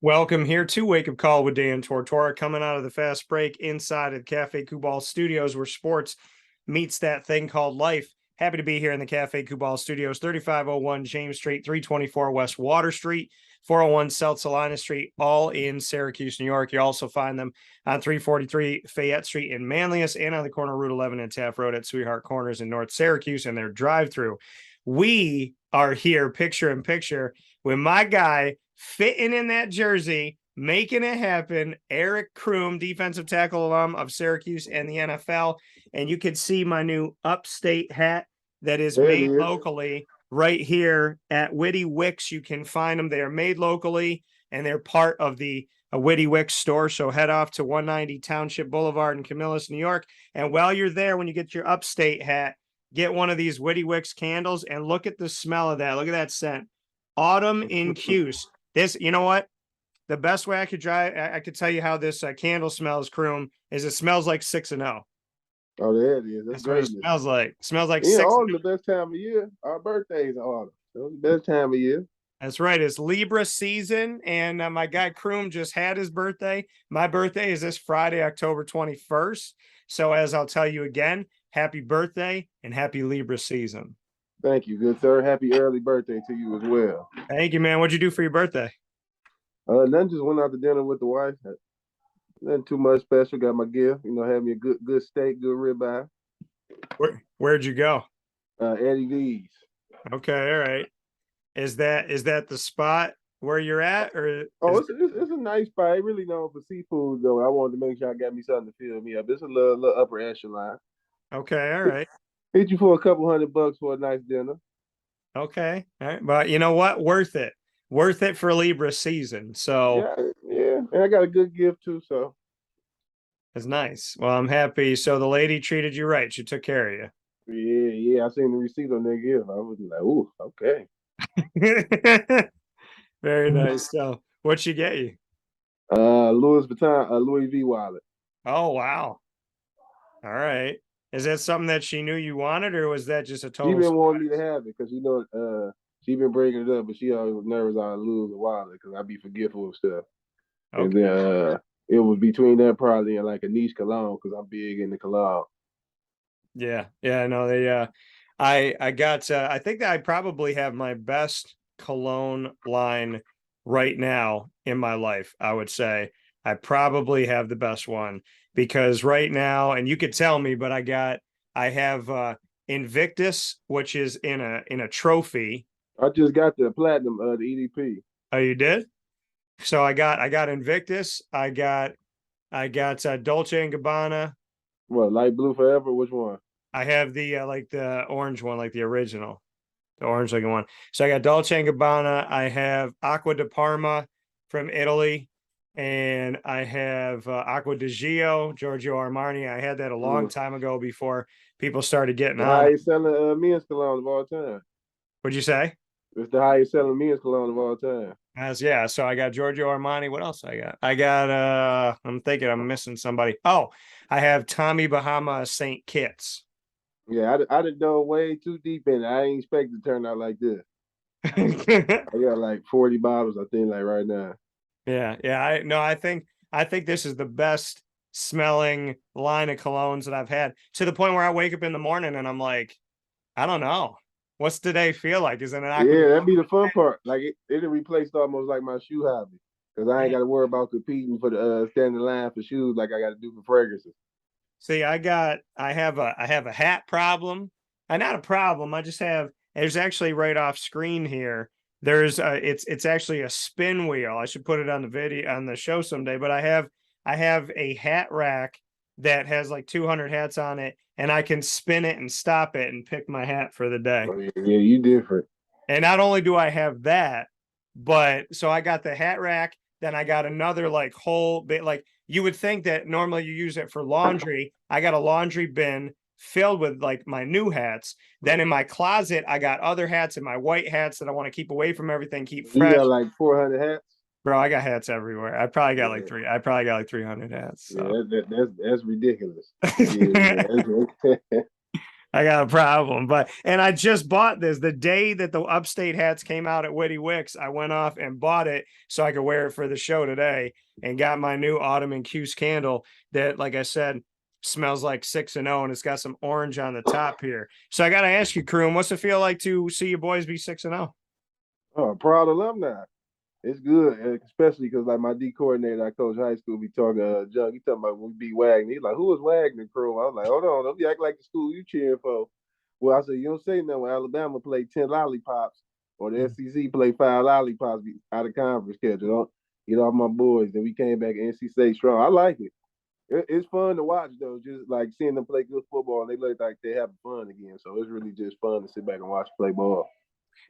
Welcome here to Wake Up Call with Dan Tortora, coming out of the fast break inside of the Cafe Kubal studios where sports meets that thing called life. Happy to be here in the Cafe Kubal studios, 3501 James Street, 324 West Water Street, 401 South Salina Street, all in Syracuse, New York. You also find them on 343 Fayette Street in Manlius and on the corner of Route 11 and Taft Road at Sweetheart Corners in North Syracuse and their drive-through. We are here picture in picture with my guy fitting in that jersey, making it happen, Eric Crume, defensive tackle alum of Syracuse and the NFL. And you can see my new upstate hat that is made locally right here at Witty Wicks. You can find them. They are made locally, and they're part of the Witty Wicks store. So head off to 190 Township Boulevard in Camillus, New York. And while you're there, when you get your upstate hat, get one of these Witty Wicks candles and look at the smell of that. Look at that scent. Autumn in Cuse. This, you know what? The best way I could tell you how this candle smells, Crume, is it smells like 6-0. Oh, there it is. That's what it smells like. It smells like yeah, 6. Autumn the best time of year. Our birthdays are autumn. So the best time of year. That's right. It's Libra season, and my guy Crume just had his birthday. My birthday is this Friday, October 21st. So as I'll tell you again, happy birthday and happy Libra season. Thank you, good sir. Happy early birthday to you as well. Thank you, man. What'd you do for your birthday? Then just went out to dinner with the wife. Nothing too much special. Got my gift. You know, had me a good steak, good ribeye. Where'd you go? Eddie V's. Okay, all right. Is that the spot where you're at, or? Oh, it's a nice spot. It really known for seafood though. I wanted to make sure I got me something to fill me up. It's a little upper echelon. Okay, all right. Hit you for a couple $100 for a nice dinner. Okay, all right. But you know what? Worth it for Libra season. So yeah, and I got a good gift too. So it's nice. Well, I'm happy. So the lady treated you right. She took care of you. Yeah. I seen the receipt on that gift. I was like, ooh, okay. Very nice. So what'd she get you? Louis Vuitton, Louis V wallet. Oh wow. All right. Is that something that she knew you wanted, or was that just a total? She been wanting me to have it because she been breaking it up, but she always was nervous I'd lose the wallet because I'd be forgetful of stuff. Okay. And then it was between that probably and like a niche cologne because I'm big in the cologne. Yeah. No, they. I got. I think that I probably have my best cologne line right now in my life. I would say I probably have the best one. Because right now, and you could tell me, but I have Invictus, which is in a trophy. I just got the platinum, the EDP. Oh, you did? So I got Invictus. I got Dolce and Gabbana. What, light blue forever? Which one? I have the like the orange one, like the original, the orange looking one. So I got Dolce and Gabbana. I have Acqua di Parma from Italy. And I have Acqua di Gio, Giorgio Armani. I had that a long time ago before people started getting on. The highest selling men's cologne of all time. What'd you say? It's the highest selling men's cologne of all time. Yeah. So I got Giorgio Armani. What else I got? I got I'm thinking I'm missing somebody. Oh, I have Tommy Bahama St. Kitts. Yeah, I done dove way too deep in it. I ain't expect it to turn out like this. I got like 40 bottles, I think, like right now. Yeah. I think this is the best smelling line of colognes that I've had, to the point where I wake up in the morning and I'm like, I don't know, what's today feel like? Is it an Aqua? Yeah, that'd be the fun part. Like it replaced almost like my shoe hobby because I ain't got to worry about competing for the standing line for shoes like I got to do for fragrances. See, I have a hat problem. Not a problem. I just have. There's actually right off screen here. There's it's actually a spin wheel. I should put it on the video on the show someday, but I have a hat rack that has like 200 hats on it, and I can spin it and stop it and pick my hat for the day. Oh, yeah, you different. And not only do I have that, but so I got the hat rack, then I got another like whole bit, like you would think that normally you use it for laundry. I got a laundry bin filled with like my new hats. Then in my closet, I got other hats and my white hats that I want to keep away from everything, keep fresh. You got like 400 hats? Bro, I got hats everywhere. I probably got like 300 hats. So. Yeah, that's ridiculous. I got a problem. And I just bought this the day that the upstate hats came out at Witty Wicks. I went off and bought it so I could wear it for the show today, and got my new Autumn and Cuse candle that, like I said, smells like 6-0, and it's got some orange on the top here. So I got to ask you, Crume, what's it feel like to see your boys be 6-0? Oh, proud alumni. It's good, especially because like my D coordinator, I coach high school, be talking Jug. He talking about when we beat Wagner. He's like, "Who is Wagner, crew?" I was like, "Hold on, don't be acting like the school you cheering for." Well, I said, "You don't say nothing when Alabama played 10 lollipops or the SEC played 5 lollipops out of conference schedule. Don't get off my boys." Then we came back NC State strong. I like it. It's fun to watch though, just like seeing them play good football and they look like they're having fun again. So it's really just fun to sit back and watch play ball.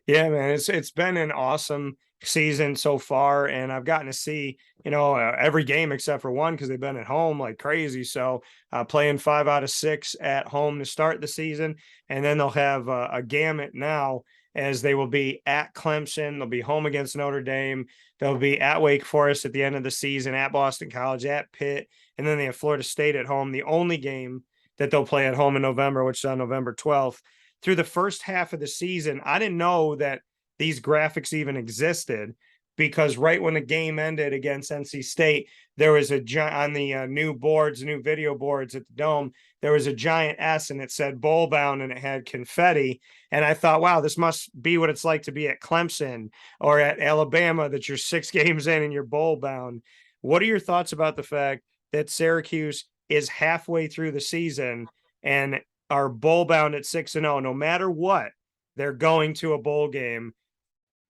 Yeah, man, it's been an awesome season so far, and I've gotten to see every game except for one because they've been at home like crazy. So playing 5 out of 6 at home to start the season, and then they'll have a gamut now as they will be at Clemson, they'll be home against Notre Dame, they'll be at Wake Forest at the end of the season, at Boston College, at Pitt, and then they have Florida State at home. The only game that they'll play at home in November, which is on November 12th. Through the first half of the season, I didn't know that these graphics even existed, because right when the game ended against NC State, there was on the new video boards at the Dome, there was a giant S and it said bowl bound and it had confetti. And I thought, wow, this must be what it's like to be at Clemson or at Alabama, that you're 6 games in and you're bowl bound. What are your thoughts about the fact that Syracuse is halfway through the season and are bowl bound at 6-0? No matter what, they're going to a bowl game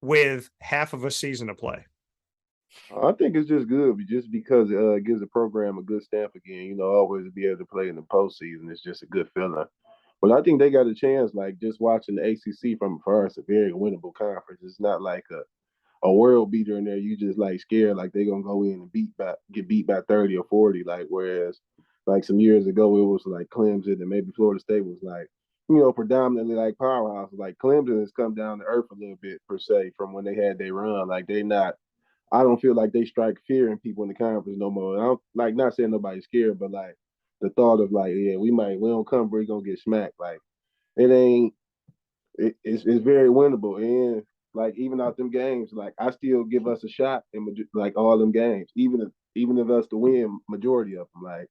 with half of a season to play. I think it's just good, just because it gives the program a good stamp again. Always be able to play in the postseason. It's just a good feeling. But I think they got a chance. Like just watching the ACC from afar, it's a very winnable conference. It's not like a world beater in there. You just like scared like they're gonna go in and get beat by 30 or 40. Like whereas like some years ago it was like Clemson and maybe Florida State was like predominantly like powerhouses. Like Clemson has come down to earth a little bit per se from when they had their run. Like they not. I don't feel like they strike fear in people in the conference no more. And I don't like not saying nobody's scared, but like the thought of like, yeah, we don't come, we're gonna get smacked. Like it ain't. It's very winnable, and like even out them games, like I still give us a shot in like all them games, even if us to win majority of them. Like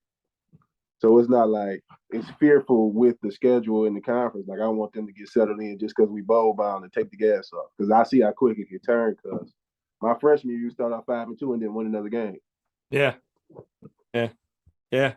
so, it's not like it's fearful with the schedule in the conference. Like I want them to get settled in just because we bowl bound and take the gas off. Because I see how quick it can turn. Because my freshman year, you start out 5-2 and then win another game. Yeah, yeah, yeah.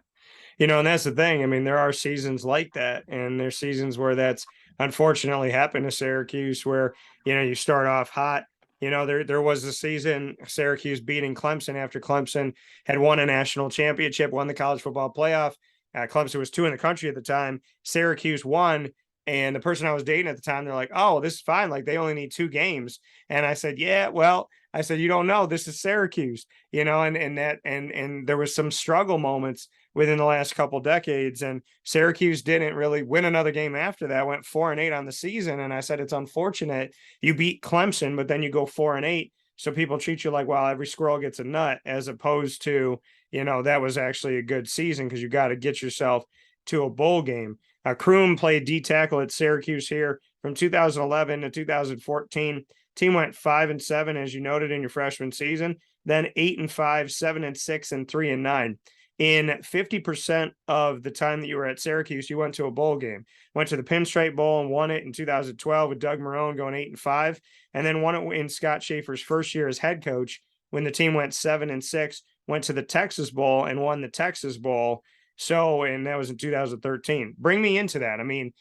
And that's the thing. I mean, there are seasons like that, and there's seasons where that's unfortunately happened to Syracuse, where you start off hot. There was a season Syracuse beating Clemson after Clemson had won a national championship, won the college football playoff. Clemson was 2 in the country at the time. Syracuse won, and the person I was dating at the time, they're like, "Oh, this is fine. Like they only need 2 games." And I said, "Yeah, well." I said, "You don't know. This is Syracuse, and there was some struggle moments within the last couple decades. And Syracuse didn't really win another game after that, went 4-8 on the season. And I said, it's unfortunate you beat Clemson, but then you go 4-8. So people treat you like, well, every squirrel gets a nut, as opposed to, that was actually a good season because you got to get yourself to a bowl game. Crume played D tackle at Syracuse here from 2011 to 2014. Team went 5-7, as you noted in your freshman season, then 8-5, 7-6, and 3-9. In 50% of the time that you were at Syracuse, you went to a bowl game. Went to the Pinstripe Bowl and won it in 2012 with Doug Marrone going 8-5, and then won it in Scott Shafer's first year as head coach when the team went 7-6. Went to the Texas Bowl and won the Texas Bowl. And that was in 2013. Bring me into that. I mean,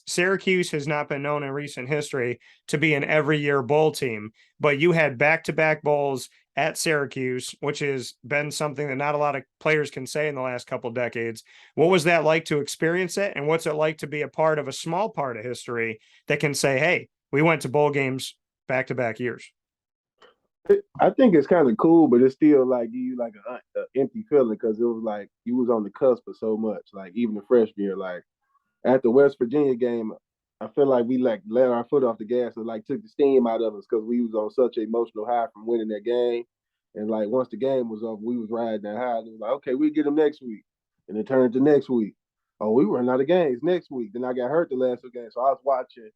Syracuse has not been known in recent history to be an every year bowl team, but you had back-to-back bowls at Syracuse, which has been something that not a lot of players can say in the last couple of decades. What was that like to experience it? And what's it like to be a part of a small part of history that can say, hey, we went to bowl games back-to-back years? I think it's kind of cool, but it's still like give you like an empty feeling because it was like you was on the cusp of so much. Like even the freshman year, like at the West Virginia game, I feel like we like let our foot off the gas and like took the steam out of us because we was on such an emotional high from winning that game. And like once the game was over, we was riding that high. And it was like, okay, we get them next week, and it turned to next week. oh, we run out of games next week. Then I got hurt the last 2 games, so I was watching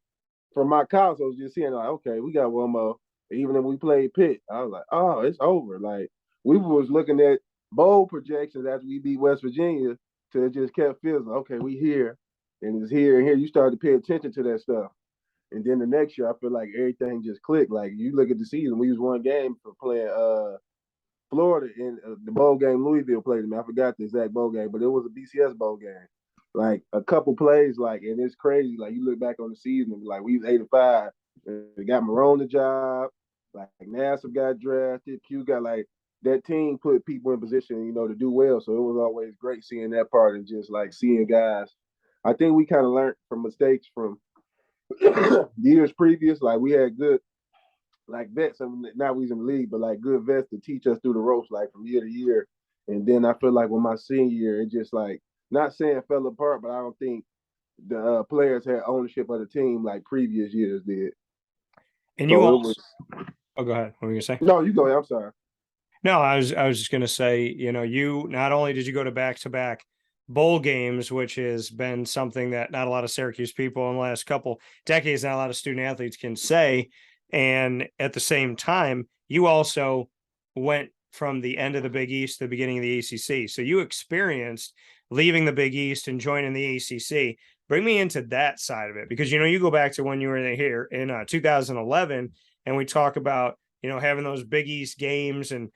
from my couch. I was just seeing like, okay, we got one more. Even if we played Pitt, I was like, oh, it's over. Like we was looking at bowl projections after we beat West Virginia, till it just kept feeling okay, we here, and it's here and here. You started to pay attention to that stuff. And then the next year, I feel like everything just clicked. Like you look at the season, we was 1 game for playing Florida in the bowl game Louisville played them. I forgot the exact bowl game, but it was a BCS bowl game. Like a couple plays, like, and it's crazy. Like you look back on the season, and like we was 8-5. We got Marrone the job. Like Nassib got drafted. Q got like that team put people in position, to do well. So it was always great seeing that part and just like seeing guys. I think we kind of learned from mistakes from years previous. Like we had good like vets, not we in the league, but like good vets to teach us through the ropes, like from year to year. And then I feel like with my senior year, it just like not saying fell apart, but I don't think the players had ownership of the team like previous years did. And so you also, oh, go ahead. What were you gonna say? No, you go ahead. I'm sorry. No, I was just gonna say, you not only did you go to back-to-back bowl games, which has been something that not a lot of Syracuse people in the last couple decades, not a lot of student athletes can say. And at the same time, you also went from the end of the Big East to the beginning of the ACC. So you experienced leaving the Big East and joining the ACC. Bring me into that side of it, because, you go back to when you were here in 2011, and we talk about, having those Big East games and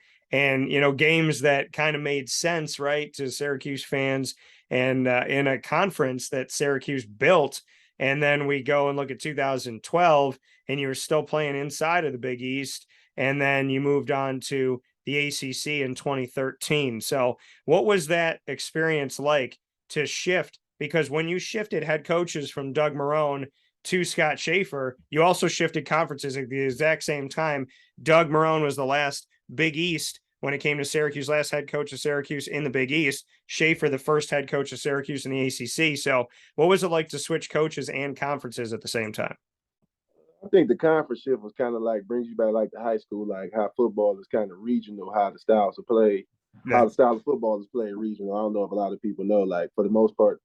games that kind of made sense, right, to Syracuse fans, and in a conference that Syracuse built. And then we go and look at 2012, and you were still playing inside of the Big East, and then you moved on to the ACC in 2013. So what was that experience like to shift? Because when you shifted head coaches from Doug Marrone to Scott Shafer, you also shifted conferences at the exact same time. Doug Marrone was the last Big East when it came to Syracuse, last head coach of Syracuse in the Big East. Shafer, the first head coach of Syracuse in the ACC. So what was it like to switch coaches and conferences at the same time? I think the conference shift was kind of like brings you back like to high school, like how football is kind of regional, how the styles of play, how the style of football is played regional. I don't know if a lot of people know, like for the most part,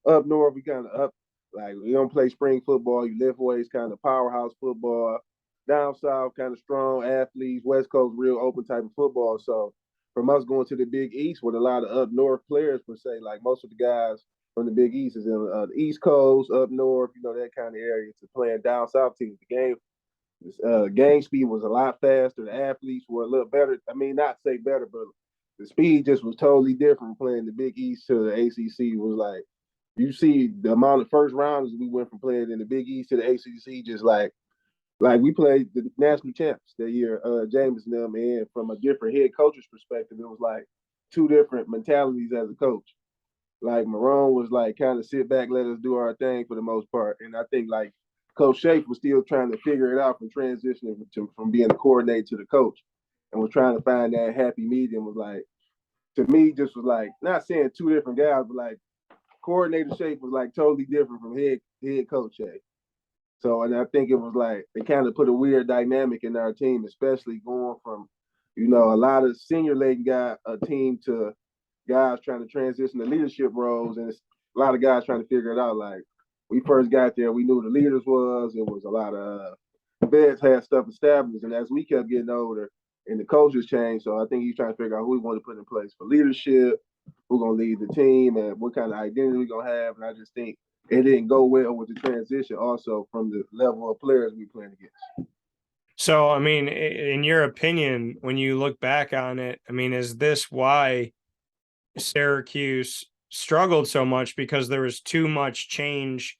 up north, we kind of up, like we don't play spring football. You lift weights, kind of powerhouse football. Down south, kind of strong athletes. West Coast, real open type of football. So from us going to the Big East with a lot of up north players, per se, like most of the guys from the Big East is in the East Coast, up north, that kind of area to playing down south teams. Game speed was a lot faster. The athletes were a little better. I mean, not say better, but the speed just was totally different. Playing the Big East to the ACC was like, you see the amount of first rounders we went from playing in the Big East to the ACC, just like we played the national champs that year, James and them, and from a different head coach's perspective, it was like 2 different mentalities as a coach. Like Marrone was like kind of sit back, let us do our thing for the most part, and I think like Coach Shafer was still trying to figure it out from transitioning from being a coordinator to the coach, and was trying to find that happy medium. Was like, to me, just was like not saying 2 different guys, but like coordinator Shafer was like totally different from head coach Shafer. So, and I think it was like it kind of put a weird dynamic in our team, especially going from, a lot of senior laden team to guys trying to transition to leadership roles, and it's a lot of guys trying to figure it out. Like we first got there, we knew the leaders was. It was a lot of vets had stuff established, and as we kept getting older, and the coaches changed, so I think he's trying to figure out who we want to put in place for leadership, who's gonna lead the team, and what kind of identity we're gonna have. And I just think it didn't go well with the transition also from the level of players we playing against. So, I mean, in your opinion, when you look back on it, I mean, is this why Syracuse struggled so much? Because there was too much change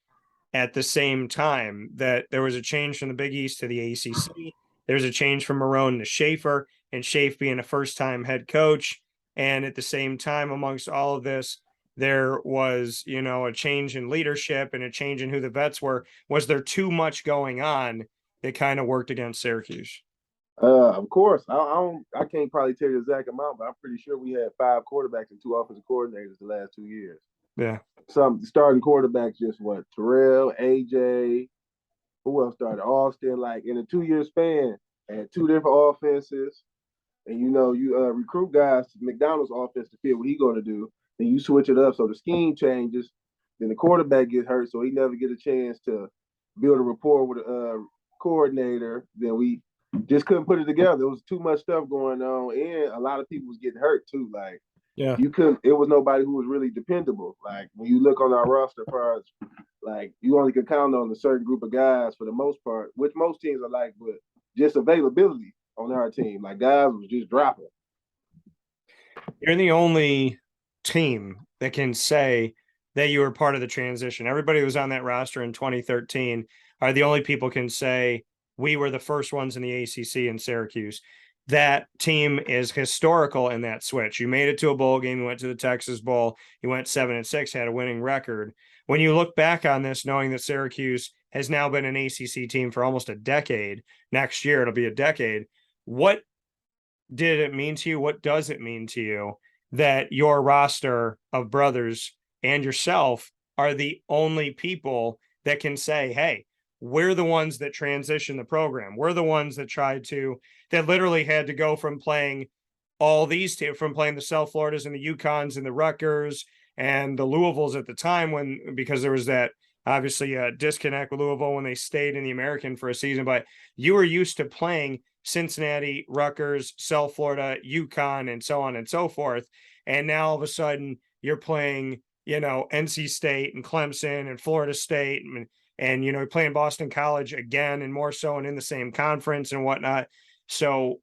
at the same time, that there was a change from the Big East to the ACC. There's a change from Marrone to Shafer, and Shafer being a first-time head coach. And at the same time, amongst all of this, there was, a change in leadership and a change in who the vets were. Was there too much going on that kind of worked against Syracuse? Of course, I can't probably tell you the exact amount, but I'm pretty sure we had 5 quarterbacks and 2 offensive coordinators the last 2 years. Yeah. Some starting quarterbacks, just what, Terrell, AJ, who else started? Austin, like in a 2-year span, had 2 different offenses. And you recruit guys to McDonald's offense to fit what he's going to do. Then you switch it up, so the scheme changes. Then the quarterback gets hurt, so he never get a chance to build a rapport with a coordinator. Then we just couldn't put it together. There was too much stuff going on, and a lot of people was getting hurt too. Like you couldn't. It was nobody who was really dependable. Like when you look on our roster, as like you only could count on a certain group of guys for the most part, which most teams are like, but just availability on our team. Like guys was just dropping. You're the only team that can say that you were part of the transition. Everybody who was on that roster in 2013 are the only people can say we were the first ones in the ACC in Syracuse. That team is historical in that switch. You made it to a bowl game. You went to the Texas Bowl. You went 7-6, had a winning record. When you look back on this, knowing that Syracuse has now been an ACC team for almost a decade, next year it'll be a decade. What did it mean to you? What does it mean to you that your roster of brothers and yourself are the only people that can say, hey, we're the ones that transitioned the program. We're the ones that that literally had to go from playing all these teams, from playing the South Floridas and the UConns and the Rutgers and the Louisvilles at the time because there was that obviously a disconnect with Louisville when they stayed in the American for a season, but you were used to playing Cincinnati, Rutgers, South Florida, UConn, and so on and so forth. And now all of a sudden you're playing, NC State and Clemson and Florida State and you're playing Boston College again and more so and in the same conference and whatnot. So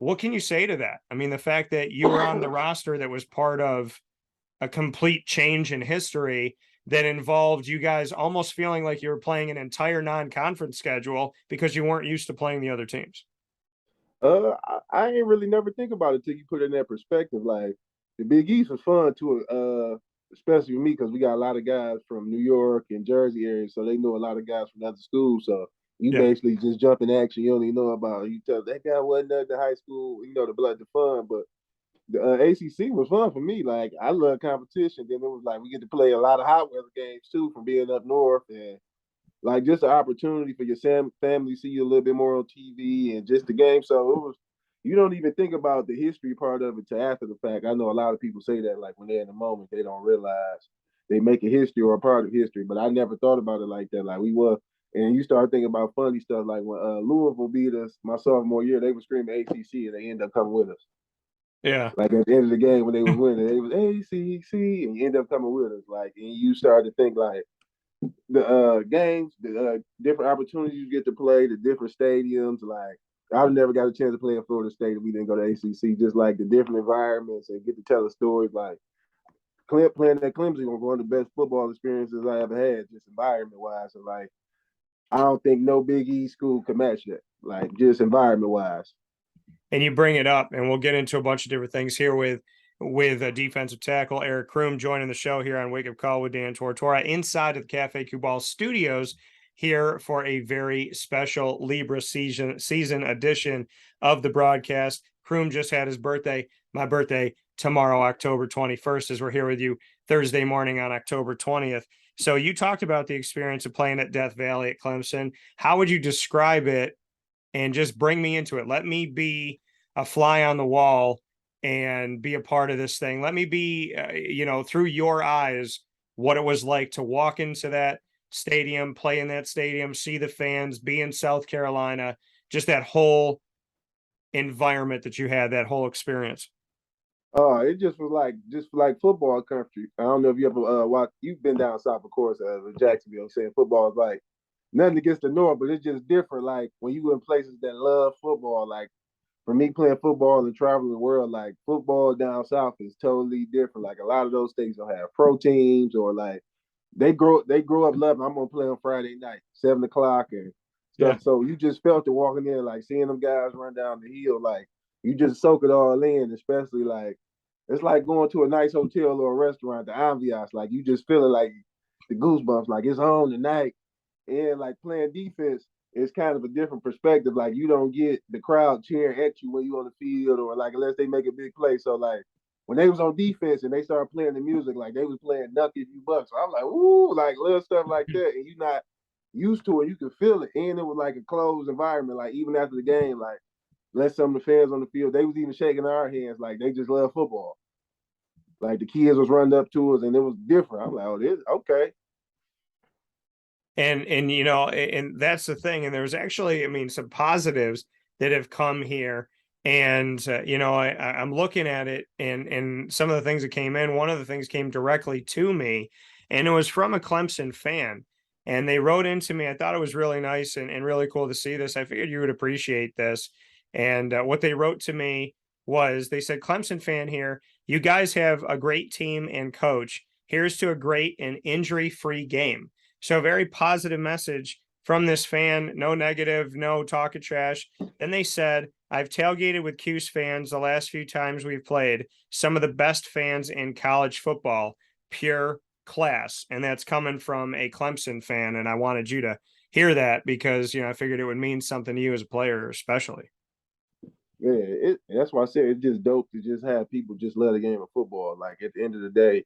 what can you say to that? I mean, the fact that you were on the roster that was part of a complete change in history that involved you guys almost feeling like you were playing an entire non-conference schedule because you weren't used to playing the other teams. I ain't really never think about it till you put it in that perspective. Like the Big East was fun too, especially for me because we got a lot of guys from New York and Jersey area, so they know a lot of guys from other schools. So you basically just jump in action. You only know about it. You tell that guy wasn't at the high school, the fun. But the ACC was fun for me. Like I love competition. Then it was like we get to play a lot of hot weather games too from being up north and like just an opportunity for your family to see you a little bit more on TV and just the game. So it was, you don't even think about the history part of it to after the fact. I know a lot of people say that like when they're in the moment, they don't realize they make a history or a part of history. But I never thought about it like that. Like we were, and you start thinking about funny stuff like when Louisville beat us my sophomore year, they were screaming ACC and they end up coming with us. Yeah. Like at the end of the game when they was winning, they was ACC and you end up coming with us. Like, and you start to think like, the games, the different opportunities you get to play, the different stadiums. Like I've never got a chance to play in Florida State if we didn't go to ACC. Just like the different environments and get to tell the stories. Like playing at Clemson was one of the best football experiences I ever had, just environment wise. And like I don't think no Big East school could match that. Like just environment wise. And you bring it up, and we'll get into a bunch of different things here with a defensive tackle, Eric Crume, joining the show here on Wake Up Call with Dan Tortora inside of the Cafe Football studios here for a very special Libra season edition of the broadcast. Crume just had his birthday, my birthday tomorrow, October 21st, as we're here with you Thursday morning on October 20th. So you talked about the experience of playing at Death Valley at Clemson. How would you describe it? And just bring me into it. Let me be a fly on the wall and be a part of this thing. Let me be, through your eyes, what it was like to walk into that stadium, play in that stadium, see the fans, be in South Carolina, just that whole environment that you had, that whole experience. It just was like football country. I don't know if you ever watched. You've been down south, of course, Jacksonville. Saying football is like nothing against the North, but it's just different. Like when you in places that love football, like for me playing football and traveling the world, like football down south is totally different. Like a lot of those states don't have pro teams or like they grow up loving. I'm gonna play on Friday night, 7 o'clock and stuff. Yeah. So you just felt it walking in, like seeing them guys run down the hill, like you just soak it all in, especially like it's like going to a nice hotel or a restaurant, the ambiance, like you just feeling like the goosebumps, like it's on tonight. And like playing defense is kind of a different perspective. Like you don't get the crowd cheering at you when you on the field or like unless they make a big play. So like when they was on defense and they started playing the music, like they was playing Nuck If You Buck. So I'm like, ooh, like little stuff like that. And you're not used to it. You can feel it. And it was like a closed environment. Like even after the game, like let some of the fans on the field, they was even shaking our hands like they just love football. Like the kids was running up to us, and it was different. I'm like, oh, this okay. And you know, and that's the thing. And there's actually, I mean, some positives that have come here. And you know, I'm looking at it, and some of the things that came in. One of the things came directly to me, and it was from a Clemson fan. And they wrote into me. I thought it was really nice and really cool to see this. I figured you would appreciate this. And what they wrote to me was, they said, Clemson fan here, you guys have a great team and coach. Here's to a great and injury-free game. So, a very positive message from this fan. No negative, no talking trash. Then they said, I've tailgated with Cuse fans the last few times we've played. Some of the best fans in college football, pure class. And that's coming from a Clemson fan. And I wanted you to hear that because, you know, I figured it would mean something to you as a player, especially. Yeah, that's why I said it's just dope to just have people just love the game of football. Like at the end of the day,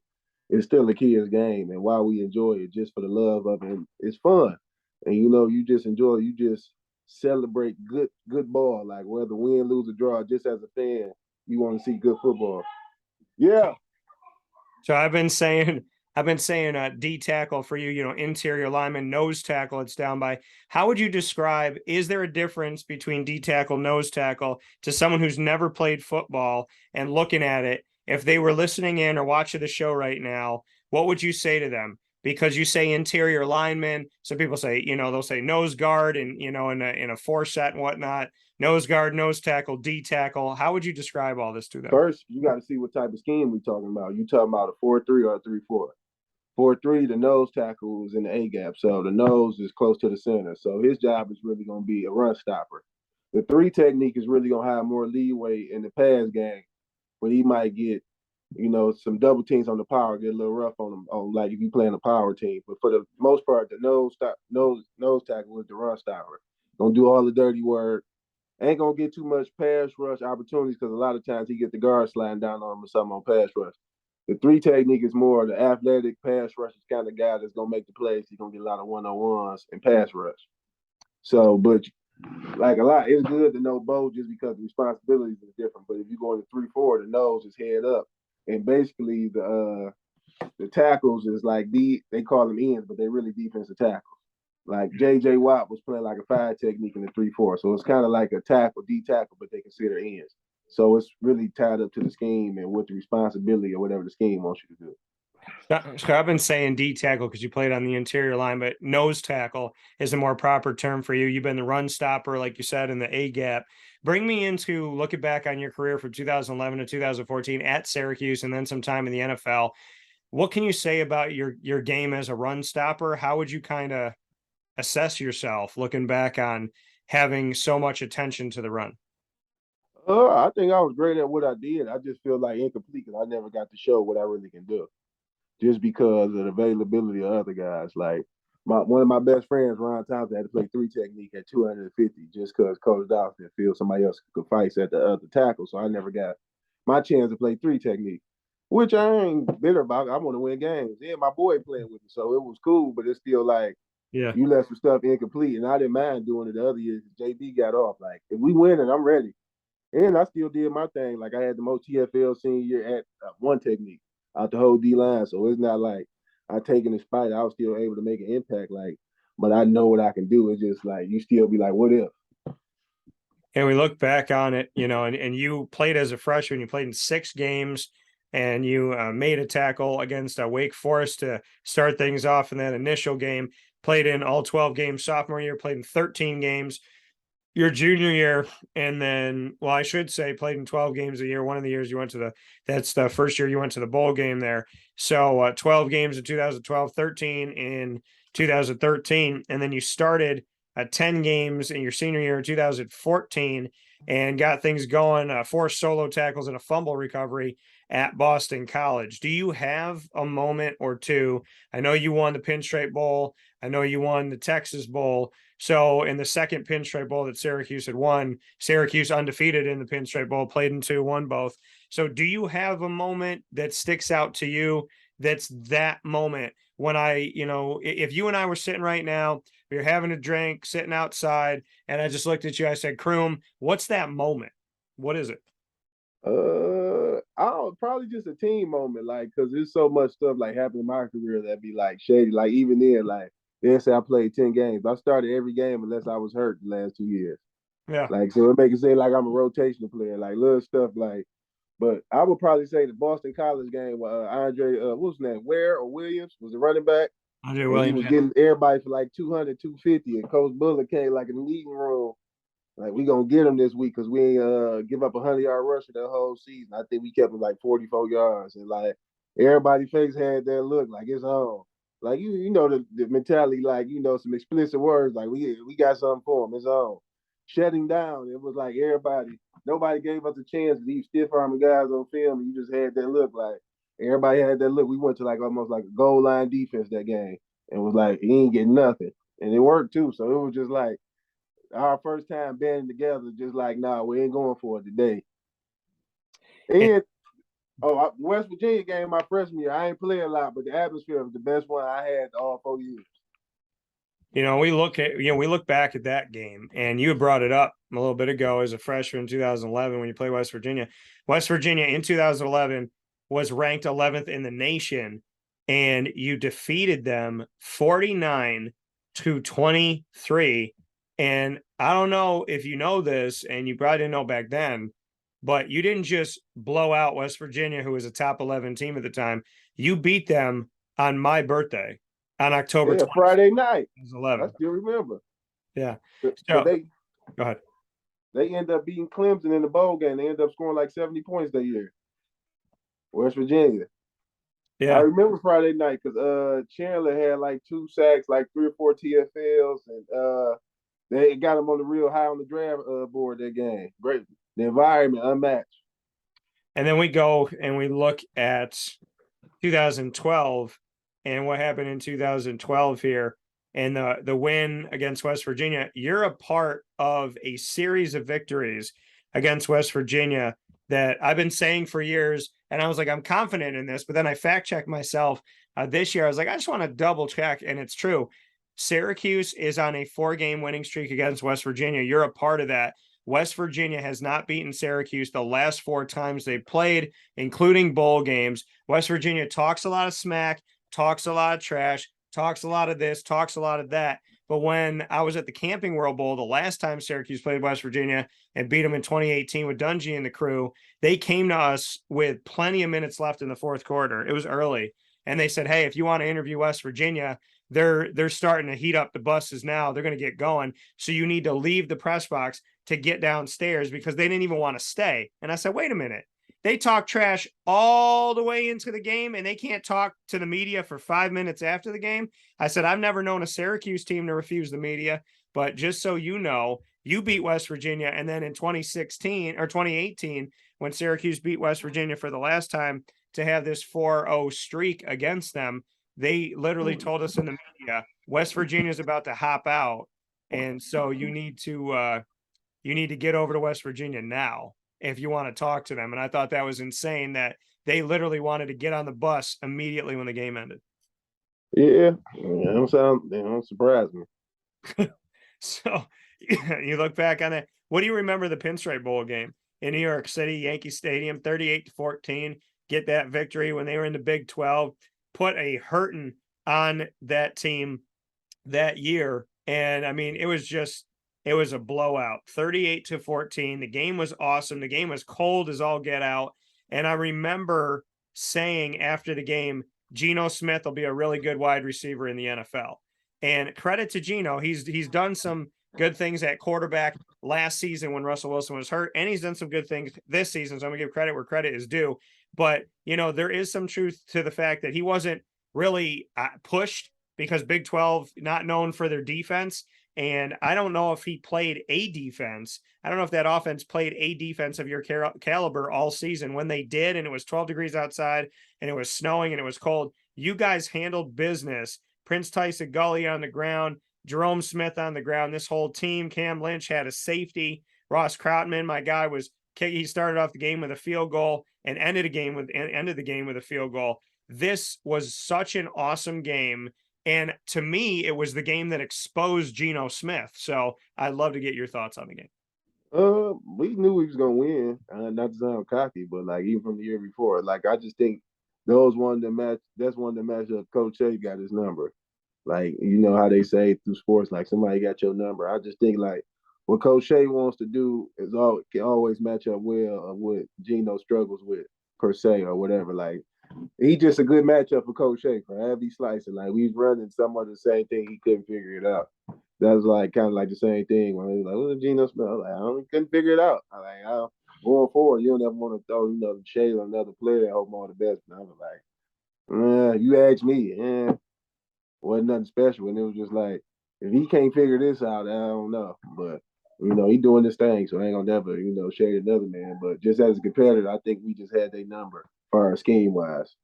it's still a kid's game, and why we enjoy it just for the love of it. And it's fun, and you know, you just enjoy. You just celebrate good ball. Like whether win, lose, or draw. Just as a fan, you want to see good football. Yeah. So I've been saying D tackle for you, you know, interior lineman, nose tackle, it's down by. How would you describe, is there a difference between D tackle, nose tackle to someone who's never played football and looking at it? If they were listening in or watching the show right now, what would you say to them? Because you say interior lineman, some people say, you know, they'll say nose guard and, you know, in a four set and whatnot, nose guard, nose tackle, D tackle. How would you describe all this to them? First, you got to see what type of scheme we talking about. You talking about a 4-3 or a 3-4? 4-3, the nose tackle is in the A gap, so the nose is close to the center. So his job is really going to be a run stopper. The 3 technique is really going to have more leeway in the pass game, but he might get, you know, some double teams on the power, get a little rough on them, on like if you playing a power team. But for the most part, the nose tackle is the run stopper. Gonna do all the dirty work. Ain't gonna get too much pass rush opportunities because a lot of times he get the guard sliding down on him or something on pass rush. The 3 technique is more the athletic pass rush kind of guy that's gonna make the plays. He's gonna get a lot of 1-on-1s and pass rush. So, but like a lot, it's good to know both just because the responsibilities is different. But if you go into 3-4, the nose is head up, and basically the tackles is like they call them ends, but they really defensive tackles. Like J.J. Watt was playing like a 5 technique in the 3-4, so it's kind of like a tackle, D tackle, but they consider ends. So it's really tied up to the scheme and what the responsibility or whatever the scheme wants you to do. So I've been saying D tackle because you played on the interior line, but nose tackle is a more proper term for you. You've been the run stopper, like you said, in the A gap. Bring me into looking back on your career from 2011 to 2014 at Syracuse and then some time in the NFL. What can you say about your game as a run stopper? How would you kind of assess yourself looking back on having so much attention to the run? I think I was great at what I did. I just feel like incomplete because I never got to show what I really can do. Just because of the availability of other guys. Like one of my best friends, Ron Thompson, had to play 3 technique at 250 just because Coach Dawson feel somebody else could fight at the other tackle. So I never got my chance to play 3 technique, which I ain't bitter about. I want to win games. Yeah, my boy playing with me, so it was cool, but it's still like Yeah. you left some stuff incomplete, and I didn't mind doing it the other years. JB got off. Like if we win it, I'm ready. And I still did my thing. Like I had the most TFL senior year at 1 technique out the whole D line. So it's not like I taken the spite. I was still able to make an impact. Like, but I know what I can do. It's just like you still be like, what if? And we look back on it, you know, and you played as a freshman, you played in 6 games and you made a tackle against Wake Forest to start things off in that initial game, played in all 12 games sophomore year, played in 13 games your junior year. And then, well, I should say played in 12 games a year. One of the years you went to that's the first year you went to the bowl game there. So 12 games in 2012, 13 in 2013. And then you started 10 games in your senior year in 2014 and got things going, 4 solo tackles and a fumble recovery at Boston College. Do you have a moment or two? I know you won the Pinstripe Bowl. I know you won the Texas Bowl. So in the second Pinstripe Bowl that Syracuse had won, Syracuse undefeated in the Pinstripe Bowl, played in 2, won both. So do you have a moment that sticks out to you that's that moment when if you and I were sitting right now, we were having a drink, sitting outside, and I just looked at you, I said, Crume, what's that moment? What is it? I don't, probably just a team moment, like, cause there's so much stuff like happened in my career that be like shady. Like even then, like they say I played 10 games. I started every game unless I was hurt the last 2 years. Yeah. Like so it make it seem like I'm a rotational player, like little stuff like. But I would probably say the Boston College game with Andre, what was his name, Ware or Williams was the running back, Andre and he Williams. was getting everybody for like 200, 250, and Coach Bullock came like in the meeting room. Like we gonna get him this week because we ain't give up a 100-yard rusher the whole season. I think we kept him like 44 yards, and like everybody face had that look like it's on. Like you know the mentality, like some explicit words like we got something for him. It's on. Shutting down. It was like everybody, nobody gave us a chance to leave stiff arming guys on film, and you just had that look like everybody had that look. We went to like almost like a goal line defense that game, and was like he ain't getting nothing, and it worked too. So it was just like our first time banding together, just like, nah, we ain't going for it today. And West Virginia game my freshman year, I ain't played a lot, but the atmosphere was the best one I had all 4 years. We look back at that game, and you brought it up a little bit ago as a freshman in 2011 when you played West Virginia. West Virginia in 2011 was ranked 11th in the nation, and you defeated them 49-23. And I don't know if you know this, and you probably didn't know back then, but you didn't just blow out West Virginia, who was a top 11 team at the time. You beat them on my birthday on October 20th. Friday night. 11. I still remember. Yeah. So they go ahead. They end up beating Clemson in the bowl game. They end up scoring like 70 points that year. West Virginia. Yeah. I remember Friday night because Chandler had like 2 sacks, like 3 or 4 TFLs, and they got him on the real high on the draft board that game. Great. The environment unmatched. And then we go and we look at 2012 and what happened in 2012 here and the win against West Virginia. You're a part of a series of victories against West Virginia that I've been saying for years. And I was like, I'm confident in this, but then I fact checked myself this year. I was like, I just want to double check. And it's true. Syracuse is on a 4-game winning streak against West Virginia. You're a part of that. West Virginia has not beaten Syracuse the last 4 times they played, including bowl games. West Virginia talks a lot of smack, talks a lot of trash, talks a lot of this, talks a lot of that. But when I was at the Camping World Bowl, the last time Syracuse played West Virginia and beat them in 2018 with Dungy and the crew, they came to us with plenty of minutes left in the 4th quarter. It was early. And they said, hey, if you want to interview West Virginia, they're starting to heat up the buses now. They're going to get going. So you need to leave the press box to get downstairs because they didn't even want to stay. And I said, wait a minute. They talk trash all the way into the game and they can't talk to the media for 5 minutes after the game. I said, I've never known a Syracuse team to refuse the media, but just so you know, you beat West Virginia. And then in 2016 or 2018, when Syracuse beat West Virginia for the last time to have this 4-0 streak against them, they literally told us in the media, West Virginia is about to hop out. And so you need to get over to West Virginia now if you want to talk to them. And I thought that was insane that they literally wanted to get on the bus immediately when the game ended. Yeah, don't surprise me. So you look back on it. What do you remember the Pinstripe Bowl game in New York City, Yankee Stadium, 38-14? Get that victory when they were in the Big 12, put a hurting on that team that year. And I mean, it was a blowout, 38-14. The game was awesome. The game was cold as all get out. And I remember saying after the game, Geno Smith will be a really good wide receiver in the NFL. And credit to Geno. He's done some good things at quarterback last season when Russell Wilson was hurt, and he's done some good things this season. So I'm gonna give credit where credit is due. But there is some truth to the fact that he wasn't really pushed because Big 12 not known for their defense. And I don't know if he played a defense. I don't know if that offense played a defense of your caliber all season. When they did, and it was 12 degrees outside, and it was snowing, and it was cold, you guys handled business. Prince Tyson Gully on the ground, Jerome Smith on the ground. This whole team, Cam Lynch had a safety. Ross Krautman, my guy, he started off the game with a field goal and ended the game with a field goal. This was such an awesome game. And to me, it was the game that exposed Geno Smith. So I'd love to get your thoughts on the game. We knew we was gonna win. Not to sound cocky, but like even from the year before, like I just think those one that match. That's one that match up. Coach Shea got his number. Like you know how they say through sports, like somebody got your number. I just think like what Coach Shea wants to do is all can always match up well of what Gino struggles with per se or whatever. Like he just a good matchup for Coach Shea for heavy slicing. Like we was running some of the same thing, he couldn't figure it out. That was like kind of like the same thing when he was like, "What does Gino smell?" Like, couldn't figure it out. Going forward, you don't ever want to throw the shade on another player and hope more the best. And I was like, you asked me, wasn't nothing special. And it was just like, if he can't figure this out, I don't know. But he doing this thing, so I ain't gonna never shade another man. But just as a competitor, I think we just had their number for our scheme wise.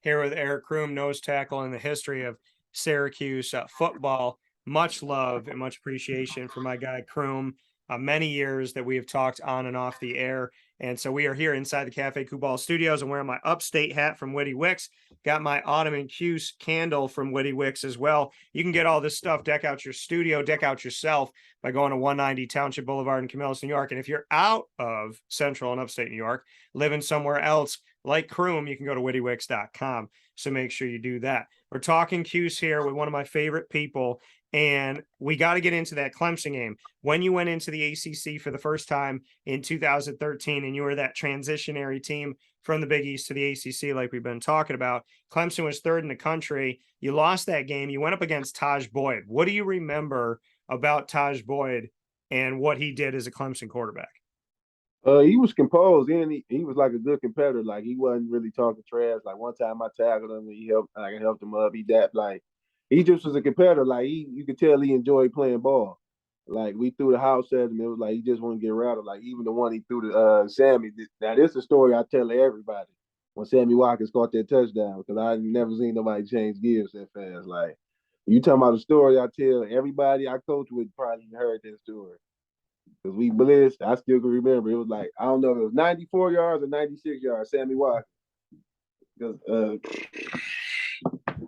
Here with Eric Crume, nose tackle in the history of Syracuse football. Much love and much appreciation for my guy Crume. Many years that we have talked on and off the air. And so we are here inside the Cafe Football studios. I'm wearing my upstate hat from Witty Wicks. Got my Autumn and Cuse candle from Witty Wicks as well. You can get all this stuff, deck out your studio, deck out yourself by going to 190 Township Boulevard in Camillus, New York. And if you're out of Central and Upstate New York, living somewhere else, like Crume, you can go to wittywicks.com. So make sure you do that. We're talking Cuse here with one of my favorite people, and we got to get into that Clemson game. When you went into the ACC for the first time in 2013, and you were that transitionary team from the Big East to the ACC, like we've been talking about, Clemson was third in the country. You lost that game. You went up against Taj Boyd. What do you remember about Taj Boyd and what he did as a Clemson quarterback? He was composed and he was like a good competitor. Like he wasn't really talking trash. Like one time I tackled him and I helped him up. He dapped like he just was a competitor. Like you could tell he enjoyed playing ball. Like we threw the house at him. It was like he just wanted to get rattled. Like even the one he threw to Sammy. Now this is a story I tell everybody when Sammy Watkins caught that touchdown because I never seen nobody change gears that fast. Like you talking about the story I tell everybody I coach with probably heard that story. Because we blitzed. I still can remember. It was like, I don't know if it was 94 yards or 96 yards, Sammy Watkins. Because,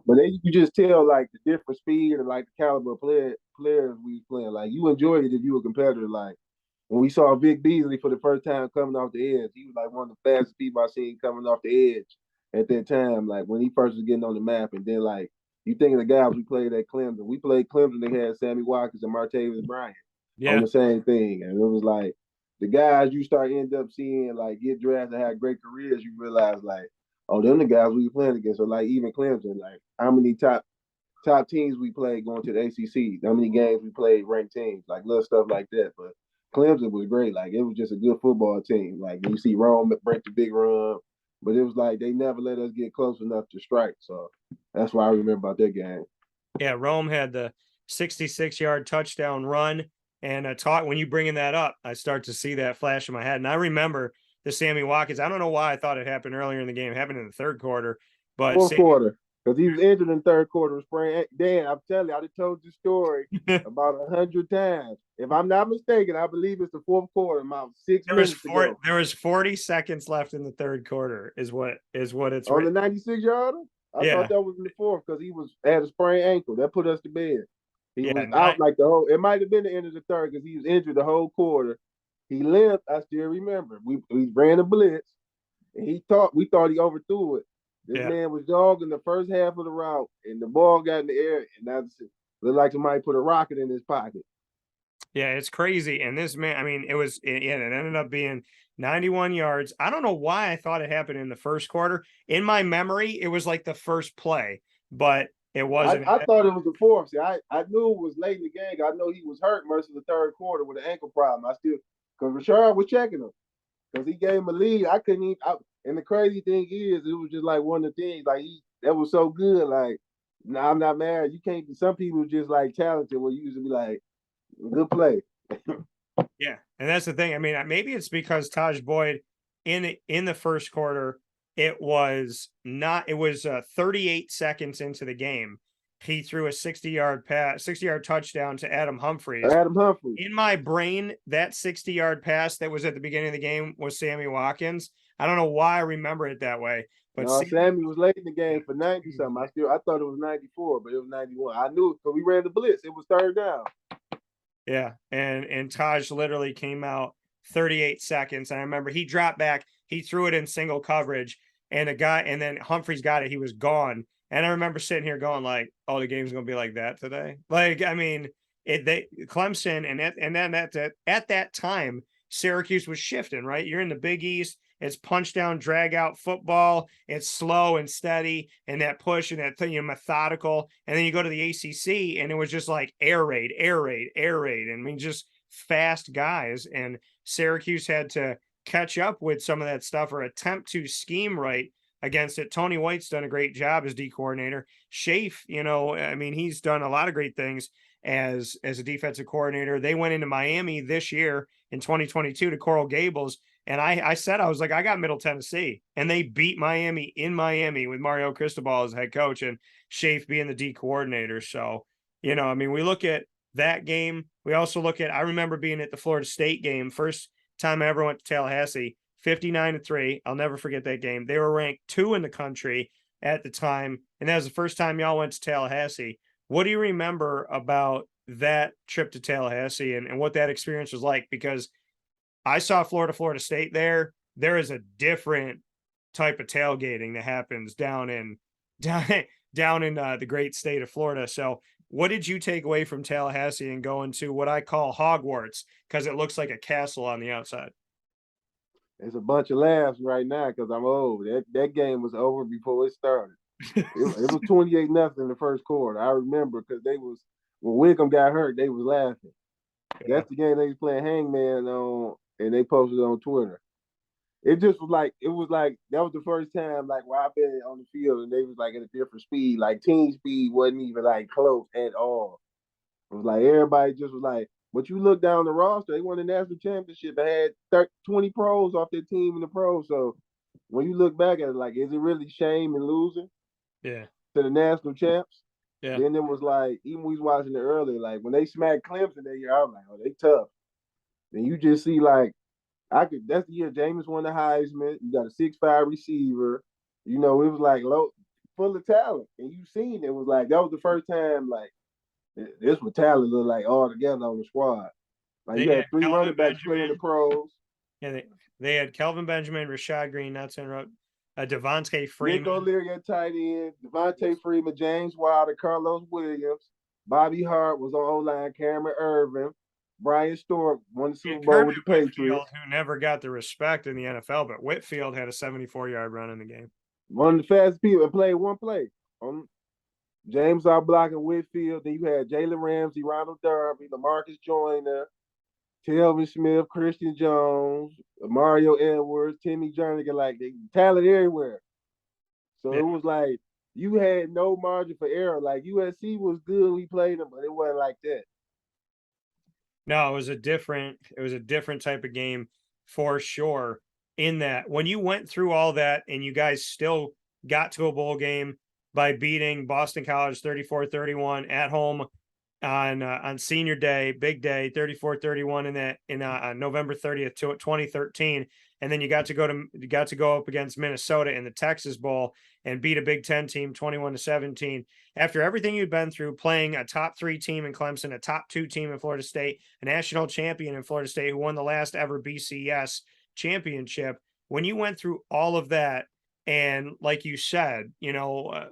but then you could just tell, like, the different speed and, like, the caliber of players we was playing. Like, you enjoyed it if you were a competitor. Like, when we saw Vic Beasley for the first time coming off the edge, he was, like, one of the fastest people I seen coming off the edge at that time, like, when he first was getting on the map. And then, like, you think of the guys we played at Clemson. We played Clemson, they had Sammy Watkins and Martavis Bryant on the same thing. And it was like the guys you end up seeing like get drafted and have great careers, you realize like, oh, them the guys we playing against. So like even Clemson, like how many top teams we played going to the ACC, how many games we played ranked teams, like little stuff like that. But Clemson was great. Like it was just a good football team. Like you see Rome break the big run, but it was like they never let us get close enough to strike. So that's why I remember about that game. Yeah, Rome had the 66-yard touchdown run. And when you bringing that up, I start to see that flash in my head. And I remember the Sammy Watkins. I don't know why I thought it happened earlier in the game. It happened in the third quarter. But fourth quarter. Because he was injured in the third quarter. Dan, I'm telling you, I told the story about 100 times. If I'm not mistaken, I believe it's the fourth quarter, about 6 minutes ago. There was 40 seconds left in the third quarter, is what it's on the 96-yarder. I thought that was in the fourth because he had a sprained ankle. That put us to bed. He was out like the whole. It might have been the end of the third because he was injured the whole quarter. He limped. I still remember. We ran a blitz, and we thought he overthrew it. This man was jogging the first half of the route, and the ball got in the air, and that's it. Looked like somebody put a rocket in his pocket. Yeah, it's crazy. And this man, I mean, it ended up being 91 yards. I don't know why I thought it happened in the first quarter. In my memory, it was like the first play, but it wasn't. I thought it was the fourth. See, I knew it was late in the game. I know he was hurt most of the third quarter with an ankle problem. Because Rashard was checking him because he gave him a lead. I couldn't even. And the crazy thing is, it was just like one of the things. Like that was so good. Like, nah, I'm not mad. You can't. Some people just like talented. Will usually be like, good play. Yeah, and that's the thing. I mean, maybe it's because Taj Boyd in the first quarter, it was 38 seconds into the game. He threw a 60-yard touchdown to Adam Humphries. In my brain, that 60-yard pass that was at the beginning of the game was Sammy Watkins. I don't know why I remember it that way. But no, Sammy was late in the game for 90 something. I thought it was 94, but it was 91. I knew it because we ran the blitz. It was third down. Yeah, and Taj literally came out 38 seconds. And I remember he dropped back, he threw it in single coverage, and then Humphreys got it, he was gone. And I remember sitting here going like, "Oh, the game's gonna be like that today." Like, I mean, they Clemson and then at that time, Syracuse was shifting, right? You're in the Big East. It's punch down, drag out football. It's slow and steady, and that push and that thing, methodical. And then you go to the ACC, and it was just like air raid, air raid, air raid. And I mean, just fast guys. And Syracuse had to catch up with some of that stuff or attempt to scheme right against it. Tony White's done a great job as D coordinator. Shafe, I mean, he's done a lot of great things as a defensive coordinator. They went into Miami this year in 2022 to Coral Gables. And I said, I was like, I got Middle Tennessee. And they beat Miami in Miami with Mario Cristobal as head coach and Shafe being the D coordinator. So, I mean, we look at that game. We also look at, I remember being at the Florida State game, first time I ever went to Tallahassee, 59-3. I'll never forget that game. They were ranked 2 in the country at the time. And that was the first time y'all went to Tallahassee. What do you remember about that trip to Tallahassee and what that experience was like? Because I saw Florida State there. There is a different type of tailgating that happens down in the great state of Florida. So what did you take away from Tallahassee and going to what I call Hogwarts? Because it looks like a castle on the outside. It's a bunch of laughs right now because I'm old. That game was over before it started. It was 28-0 in the first quarter. I remember because when Wickham got hurt, they was laughing. Yeah. That's the game they was playing Hangman on, and they posted it on Twitter. It just was like that was the first time like where I've been on the field and they was like at a different speed. Like team speed wasn't even like close at all. It was like everybody just was like, but you look down the roster, they won the national championship. They had 20 pros off their team in the pros. So when you look back at it, like, is it really shame in losing? Yeah. To the national champs? Yeah. Then it was like, even when we was watching it earlier, like when they smacked Clemson that year, I was like, oh, they tough. Then you just see like, that's the year Jameis won the Heisman. You got a 6'5" receiver. It was like full of talent. And you seen it was like, that was the first time like this what talent look like all together on the squad. Like you had 3 running backs playing the pros. Yeah, they had Kelvin Benjamin, Rashad Green, not to interrupt, Devontae Freeman. Nick O'Leary at tight end, Devontae Freeman, James Wilder, Carlos Williams, Bobby Hart was on O-line, Cameron Irvin, Brian Stork won the Super Bowl with the Patriots. Who never got the respect in the NFL, but Whitfield had a 74-yard run in the game. One of the fastest people and played one play. James R. Block and Whitfield. Then you had Jalen Ramsey, Ronald Darby, LaMarcus Joyner, Telvin Smith, Christian Jones, Mario Edwards, Timmy Jernigan, like they talent everywhere. So It was like you had no margin for error. Like USC was good, we played them, but it wasn't like that. No, it was a different type of game for sure. In that, when you went through all that and you guys still got to a bowl game by beating Boston College 34-31 at home on senior day, big day, 34-31 in November 30th, 2013, and then you got to go up against Minnesota in the Texas Bowl and beat a Big Ten team 21-17. After everything you'd been through, playing a top 3 team in Clemson, a top 2 team in Florida State, a national champion in Florida State who won the last ever BCS championship, when you went through all of that, and like you said,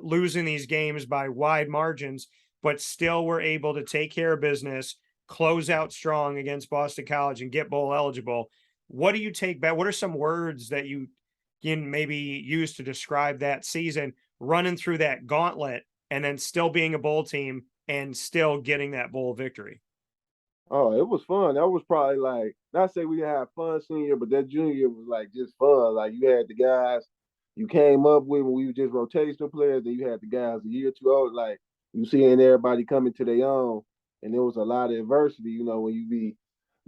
losing these games by wide margins, but still were able to take care of business, close out strong against Boston College and get bowl eligible. What do you take back? What are some words that you can maybe use to describe that season, running through that gauntlet and then still being a bowl team and still getting that bowl victory? Oh, it was fun. That was probably like, not say we didn't have fun senior, but that junior year was like just fun. Like you had the guys you came up with when we were just rotational players, then you had the guys a year or 2 old, like you seeing everybody coming to their own, and there was a lot of adversity, when you be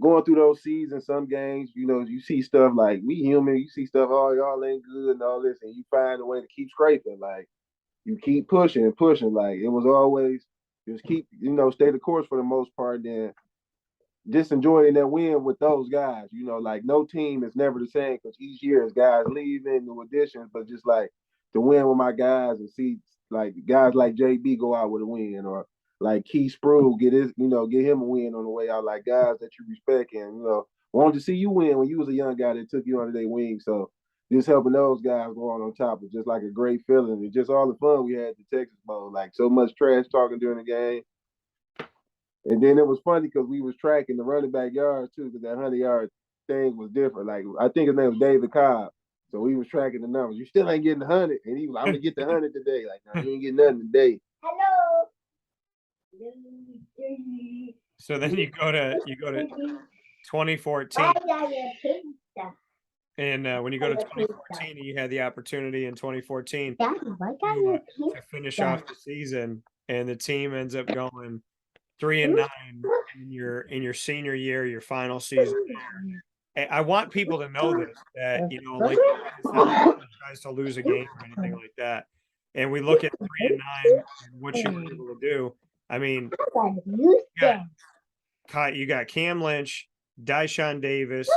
going through those seasons, some games, you see stuff like we human, you see stuff, oh, y'all ain't good and all this, and you find a way to keep scraping. Like you keep pushing and pushing. Like it was always just keep, stay the course for the most part, then just enjoying that win with those guys. Like no team is never the same because each year is guys leaving, new additions, but just like to win with my guys and see like guys like JB go out with a win, or like Keith Sproul, get him a win on the way out, like guys that you respect and wanted to see you win when you was a young guy that took you under their wing. So just helping those guys go on top was just like a great feeling. And just all the fun we had at the Texas Bowl, like so much trash talking during the game. And then it was funny because we was tracking the running back yards too, because that 100-yard thing was different. Like I think his name was David Cobb. So we was tracking the numbers. You still ain't getting 100. And he was, I'm gonna get the 100 today. Like, no, you ain't getting nothing today. Hello. So then you go to 2014. And when you go to 2014, you had the opportunity in 2014 to finish off the season, and the team ends up going 3-9 in your senior year, your final season there. I want people to know this, that like it's not like tries to lose a game or anything like that. And we look at 3-9 and what you were able to do. I mean, you got Cam Lynch, Dyshawn Davis,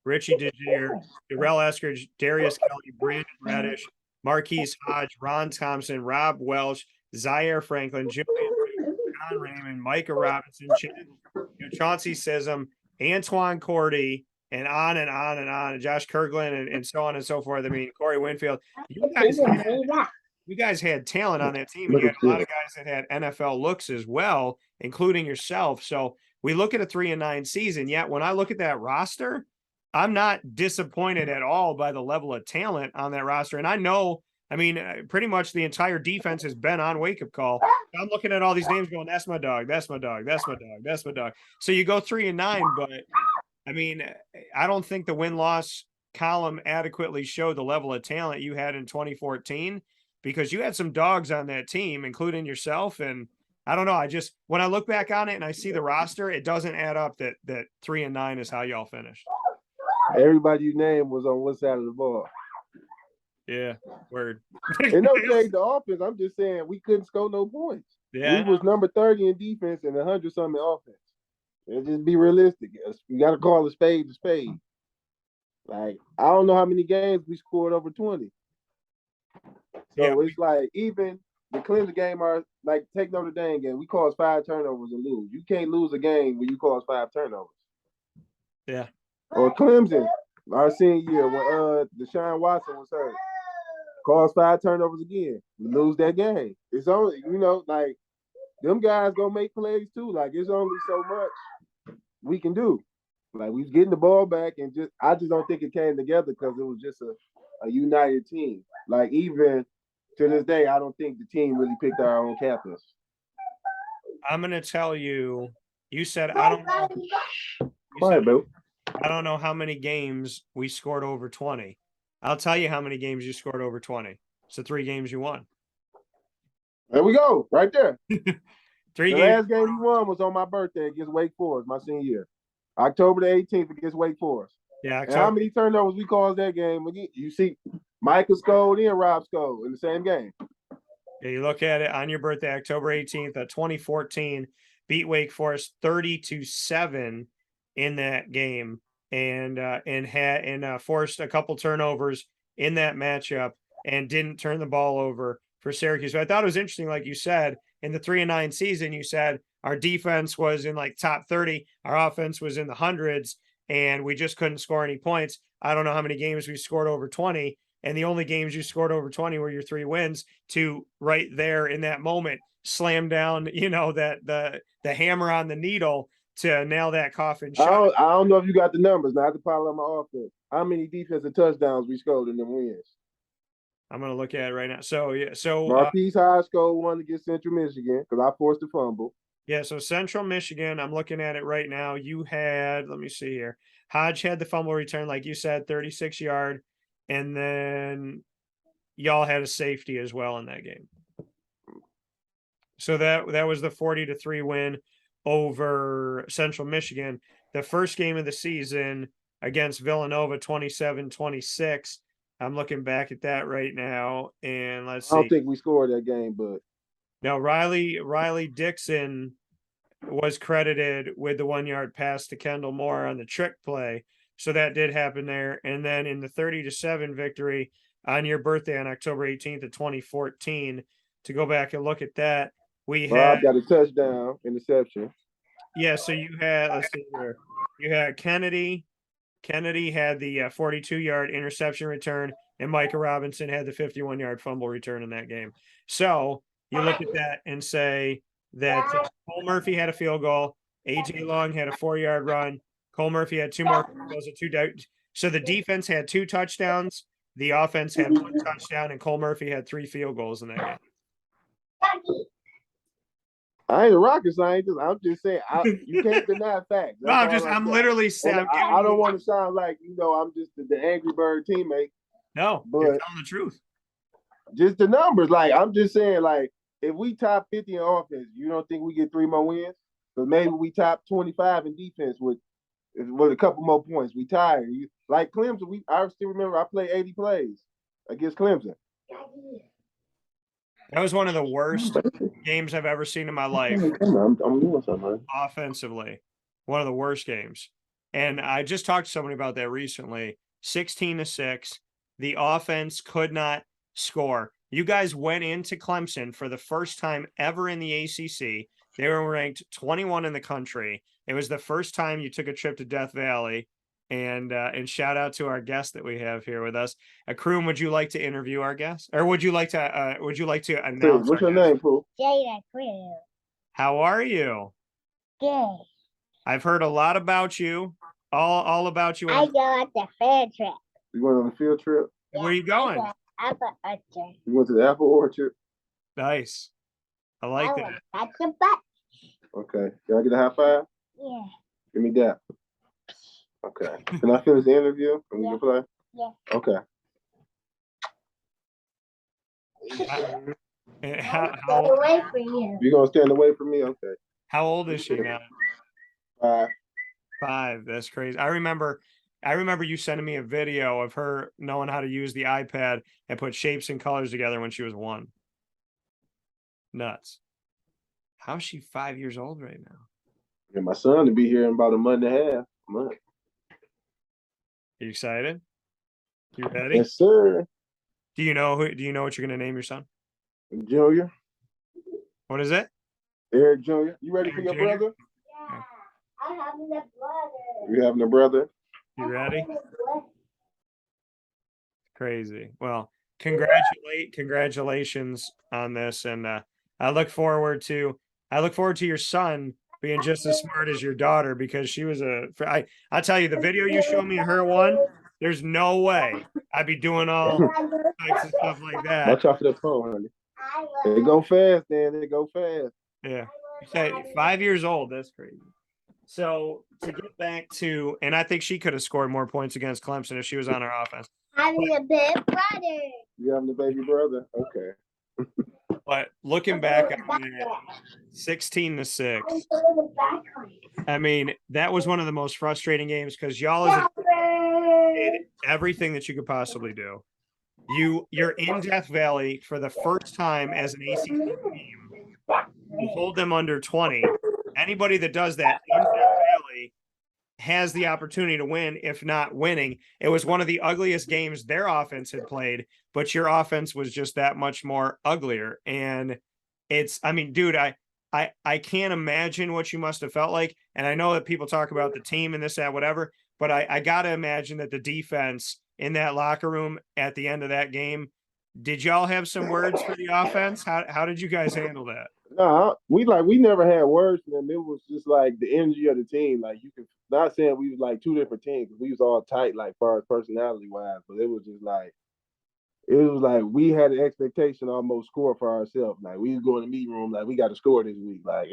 Richie DeGier, Darrell Eskridge, Darius Kelly, Brandon Reddish, Marquise Hodge, Ron Thompson, Rob Welch, Zaire Franklin, Julian John Raymond, Micah Robinson, Chauncey Sism, Antoine Cordy, and on and on and on, and Josh Kirkland, and so on and so forth. I mean, Corey Winfield. You guys had talent on that team. And you had a lot of guys that had NFL looks as well, including yourself. So we look at a 3-9 season. Yet when I look at that roster, I'm not disappointed at all by the level of talent on that roster. And I know, I mean, pretty much the entire defense has been on Wake Up Call. I'm looking at all these names going, that's my dog, that's my dog, that's my dog, that's my dog. So you go 3-9, but I mean, I don't think the win-loss column adequately showed the level of talent you had in 2014, because you had some dogs on that team, including yourself. And I don't know. When I look back on it and I see the roster, it doesn't add up that 3-9 is how y'all finished. Everybody you named was on one side of the ball. Yeah, word. And no shade to offense. I'm just saying we couldn't score no points. Yeah, we was number 30 in defense and 100-something in offense. And just be realistic. You got to call a spade a spade. Like, I don't know how many games we scored over 20. So it's like, even the Clemson game are like, take Notre Dame game. We caused 5 turnovers and lose. You can't lose a game when you cause 5 turnovers. Yeah. Or Clemson, our senior year, when Deshaun Watson was hurt, caused 5 turnovers again. We lose that game. It's only, like, them guys gonna make plays too. Like, it's only so much we can do. Like, we was getting the ball back, and I just don't think it came together because it was just a united team. Like, even to this day, I don't think the team really picked our own captains. I'm gonna tell you. You said I don't know. Quiet, bro. I don't know how many games we scored over 20. I'll tell you how many games you scored over 20. It's the 3 games you won. There we go, right there. 3 the games. Last game we won was on my birthday against Wake Forest, my senior year. October the 18th against Wake Forest. Yeah. And how many turnovers we caused that game again? You see, Michael scored and Rob scored in the same game. Yeah, you look at it on your birthday, October 18th, 2014, beat Wake Forest 30-7 in that game, and forced a couple turnovers in that matchup and didn't turn the ball over for Syracuse. But I thought it was interesting, like you said, in the 3-9 season, you said our defense was in like top 30, our offense was in the hundreds, and we just couldn't score any points. I don't know how many games we scored over 20, and the only games you scored over 20 were your 3 wins, to right there in that moment slam down, the hammer on the needle to nail that coffin shut. I don't know if you got the numbers. Now I have to pile on my offense. How many defensive touchdowns we scored in them wins? I'm going to look at it right now. So Marquise High scored one against Central Michigan because I forced a fumble. Yeah, so Central Michigan, I'm looking at it right now. You had, let me see here. Hodge had the fumble return, like you said, 36-yard, and then y'all had a safety as well in that game. So that was the 40-3 win over Central Michigan. The first game of the season against Villanova, 27-26. I'm looking back at that right now, and let's see. I don't think we scored that game, but now Riley Dixon was credited with the 1-yard pass to Kendall Moore on the trick play. So that did happen there. And then in the 30-7 victory on your birthday on October 18th of 2014, to go back and look at that, We Bob had got a touchdown, interception. yeah. So you had let's see here. You had Kennedy. Kennedy had the 42-yard interception return, and Micah Robinson had the 51-yard fumble return in that game. So you look at that and say that Cole Murphy had a field goal, AJ Long had a 4-yard run, Cole Murphy had 2 more field goals and 2. So the defense had 2 touchdowns, the offense had 1 touchdown, and Cole Murphy had 3 field goals in that game. I ain't a rocket scientist. I'm just saying you can't deny facts. No, I'm literally saying I don't want to sound like I'm just the Angry Bird teammate. No, but you're telling the truth. Just the numbers. Like I'm just saying, like if we top 50 in offense, you don't think we get 3 more wins? Because maybe we top 25 in defense with a couple more points. We tired. Like Clemson, I still remember I played 80 plays against Clemson. That was one of the worst games I've ever seen in my life. I'm doing something. Offensively, one of the worst games. And I just talked to somebody about that recently. 16-6. The offense could not score. You guys went into Clemson for the first time ever in the ACC. They were ranked 21 in the country. It was the first time you took a trip to Death Valley. And shout out to our guest that we have here with us. Crume, would you like to interview our guest, or would you like to announce? What's your name, Pooh? Jada Crume. How are you? Good. I've heard a lot about you, all about you. I go on the field trip. You went on a field trip? Where are you going? Apple Orchard. You went to the Apple Orchard? Nice. I like that. That's the butt. Okay. Can I get a high five? Yeah. Give me that. Okay. Can I finish the interview and we can play? Yeah. Okay. Stay away from you. You gonna stand away from me? Okay. How old is she now? 5. 5. That's crazy. I remember you sending me a video of her knowing how to use the iPad and put shapes and colors together when she was 1. Nuts. How's she 5 years old right now? Yeah, my son to be here in about a month and a half. You excited? You ready? Yes, sir. Do you know what you're gonna name your son? Junior. What is it? Eric Jr. You ready for your brother? Yeah. I'm having a brother. You having a brother? You ready? Crazy. Well, congratulations on this, and I look forward to your son being just as smart as your daughter, because she was I tell you, the video you showed me of her one, there's no way I'd be doing all types of stuff like that. Watch out for that phone, honey. They go fast, man. They go fast. Yeah. You say 5 years old. That's crazy. So to get back to, and I think she could have scored more points against Clemson if she was on our offense. Having a big brother. You having a baby brother? Okay. But looking back on that, 16-6. I mean, that was one of the most frustrating games because y'all did everything that you could possibly do. You're in Death Valley for the first time as an ACC team. You hold them under 20. Anybody that does that in Death Valley has the opportunity to win, if not winning. It was one of the ugliest games their offense had played, but your offense was just that much more uglier. And dude, I can't imagine what you must have felt like. And I know that people talk about the team and this, that, whatever, but I got to imagine that the defense in that locker room at the end of that game, did y'all have some words for the offense? How did you guys handle that? No, we never had words for them. It was just like the energy of the team. Like you could not saying we was like 2 different teams. We was all tight, like far as personality wise, but it was just like we had an expectation to almost score for ourselves. Like we was going to the meeting room, like we got to score this week. Like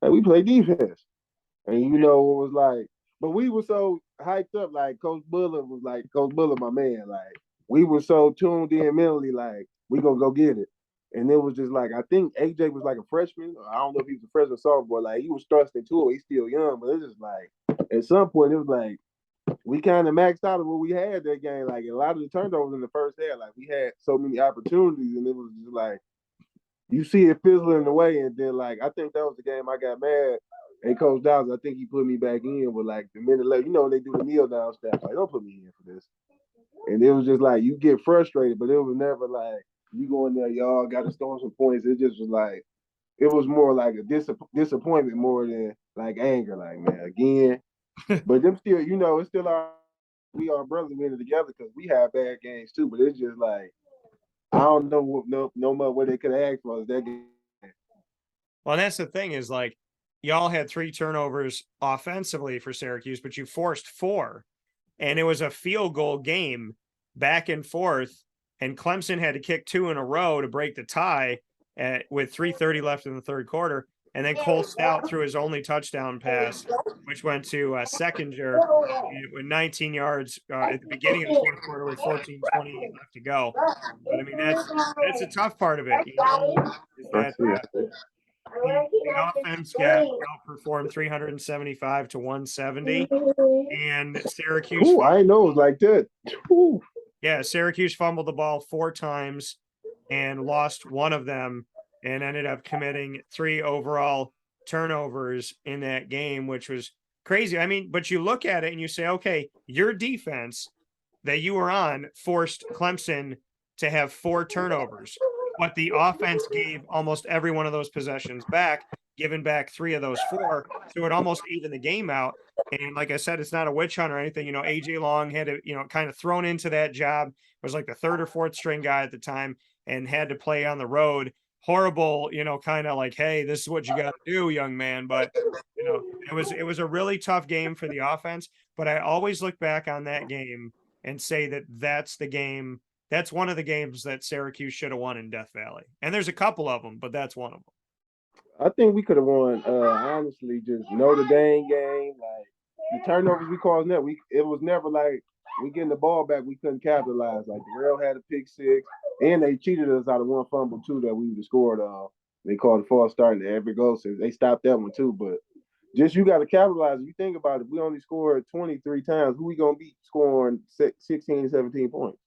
we play defense, and it was like, but we were so hyped up. Like Coach Buller, my man. Like we were so tuned in mentally, like we gonna go get it. And it was just like, I think AJ was like a freshman. I don't know if he was a freshman or sophomore. Like he was thrust into it. He's still young, but it's just like at some point it was like we kind of maxed out of what we had that game. Like a lot of the turnovers in the first half, like we had so many opportunities, and it was just like you see it fizzling away. And then like I think that was the game I got mad. And Coach Downs, I think he put me back in with like the minute left. They do the kneel down stuff. Like don't put me in for this. And it was just like you get frustrated, but it was never like you go in there, y'all got to score some points. It just was like it was more like a disappointment more than like anger. Like, man, again. But them still, it's still we are brothers winning together because we have bad games too. But it's just like I don't know no more what they could have asked for us that game. Well, that's the thing is like y'all had 3 turnovers offensively for Syracuse, but you forced 4, and it was a field goal game back and forth. And Clemson had to kick 2 in a row to break the tie with 3:30 left in the third quarter. And then Cole Stout threw his only touchdown pass, which went to Seconder with 19 yards at the beginning of the fourth quarter with 14:20 left to go. But I mean, that's a tough part of it, is that the offense got outperformed 375 to 170, and Syracuse. Ooh, I know it was like that. Ooh. Yeah, Syracuse fumbled the ball 4 times and lost one of them, and ended up committing 3 overall turnovers in that game, which was crazy. I mean, but you look at it and you say, okay, your defense that you were on forced Clemson to have 4 turnovers, but the offense gave almost every one of those possessions back, giving back 3 of those 4. So it almost evened the game out. And like I said, it's not a witch hunt or anything. AJ Long had to, kind of thrown into that job. Was like the 3rd or 4th string guy at the time and had to play on the road. Horrible, kind of like, hey, this is what you got to do, young man. But it was a really tough game for the offense. But I always look back on that game and say that's the game. That's one of the games that Syracuse should have won in Death Valley. And there's a couple of them, but that's one of them. I think we could have won, honestly, just Notre Dame game. Like, the turnovers we caused net, it was never like we getting the ball back, we couldn't capitalize. Like, Darrell had a pick 6, and they cheated us out of one fumble, too, that we would have scored. They called a false start in every goal, so they stopped that one, too. But just you got to capitalize. If you think about it, we only scored 23 times. Who we going to beat scoring 16, 17 points?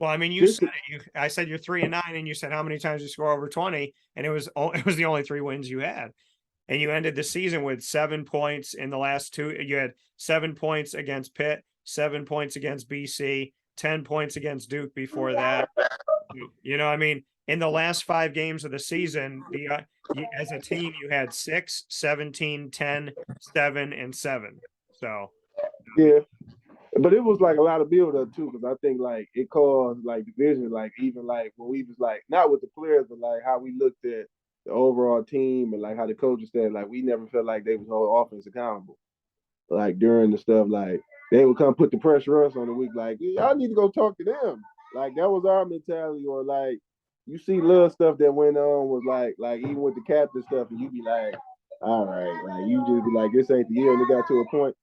Well, I mean, you said it. I said you're 3-9, and you said how many times you score over 20, and it was the only 3 wins you had, and you ended the season with 7 points in the last 2. You had 7 points against Pitt, 7 points against BC, 10 points against Duke before that. I mean, in the last 5 games of the season, as a team, you had 6, 17, 10, 7, and 7. So, yeah. But it was like a lot of build up too, because I think like it caused like division, like even like when we was like not with the players, but like how we looked at the overall team and like how the coaches said like we never felt like they was hold offense accountable. Like during the stuff, like they would come put the pressure us on the week, like y'all need to go talk to them. Like that was our mentality, or like you see little stuff that went on was like even with the captain stuff, and you be like, all right, like you just be like this ain't the year, and it got to a point.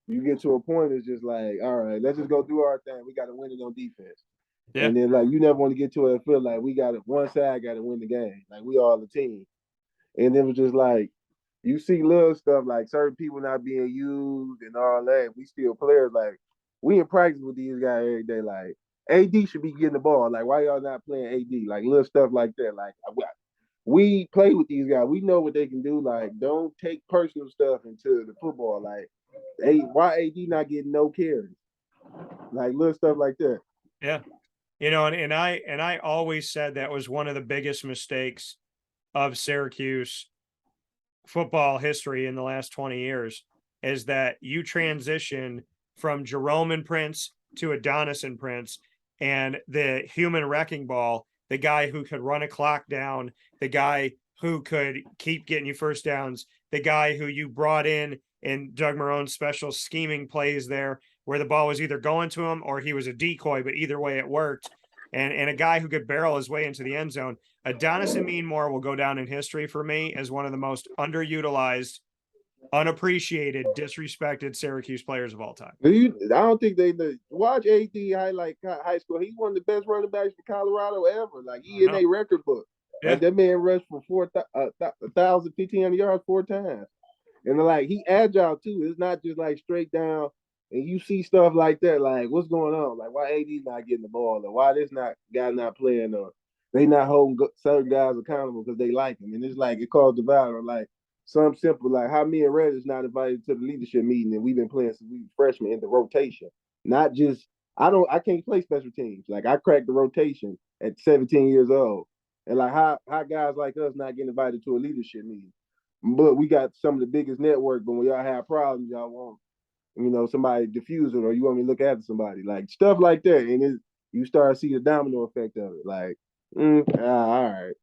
You get to a point, it's just like, all right, let's just go do our thing. We got to win it on defense. Yeah. And then, like, you never want to get to it and feel like we got it. One side got to win the game. Like, we all the team. And it was just like, you see little stuff like certain people not being used and all that. We still players. Like, we in practice with these guys every day. Like, AD should be getting the ball. Like, why y'all not playing AD? Like, little stuff like that. Like, we play with these guys. We know what they can do. Like, don't take personal stuff into the football. Like, why AD not getting no carries? Like little stuff like that. Yeah. And I always said that was one of the biggest mistakes of Syracuse football history in the last 20 years is that you transition from Jerome and Prince to Adonis and Prince, and the human wrecking ball, the guy who could run a clock down, the guy who could keep getting you first downs, the guy who you brought in Doug Marrone's special scheming plays there where the ball was either going to him or he was a decoy, but either way it worked. And a guy who could barrel his way into the end zone. Adonis Ameen-Moore will go down in history for me as one of the most underutilized, unappreciated, disrespected Syracuse players of all time. I don't think they watch AD highlight high school. He's one of the best running backs for Colorado ever. Like he in a record book. Yeah. Like that man rushed for 1,500 yards 4 times. And like he agile too. It's not just like straight down. And you see stuff like that, like what's going on? Like why AD's not getting the ball, or why this guy not playing, or they not holding certain guys accountable because they like him. And it's like it caused divide, or like some simple like how me and Red is not invited to the leadership meeting, and we've been playing since we were freshmen in the rotation. Not just I can't play special teams. Like I cracked the rotation at 17 years old. And like how guys like us not getting invited to a leadership meeting. But we got some of the biggest network, but when y'all have problems, y'all want, somebody diffuse it, or you want me to look after somebody. Like stuff like that. And you start to see the domino effect of it. Like, all right.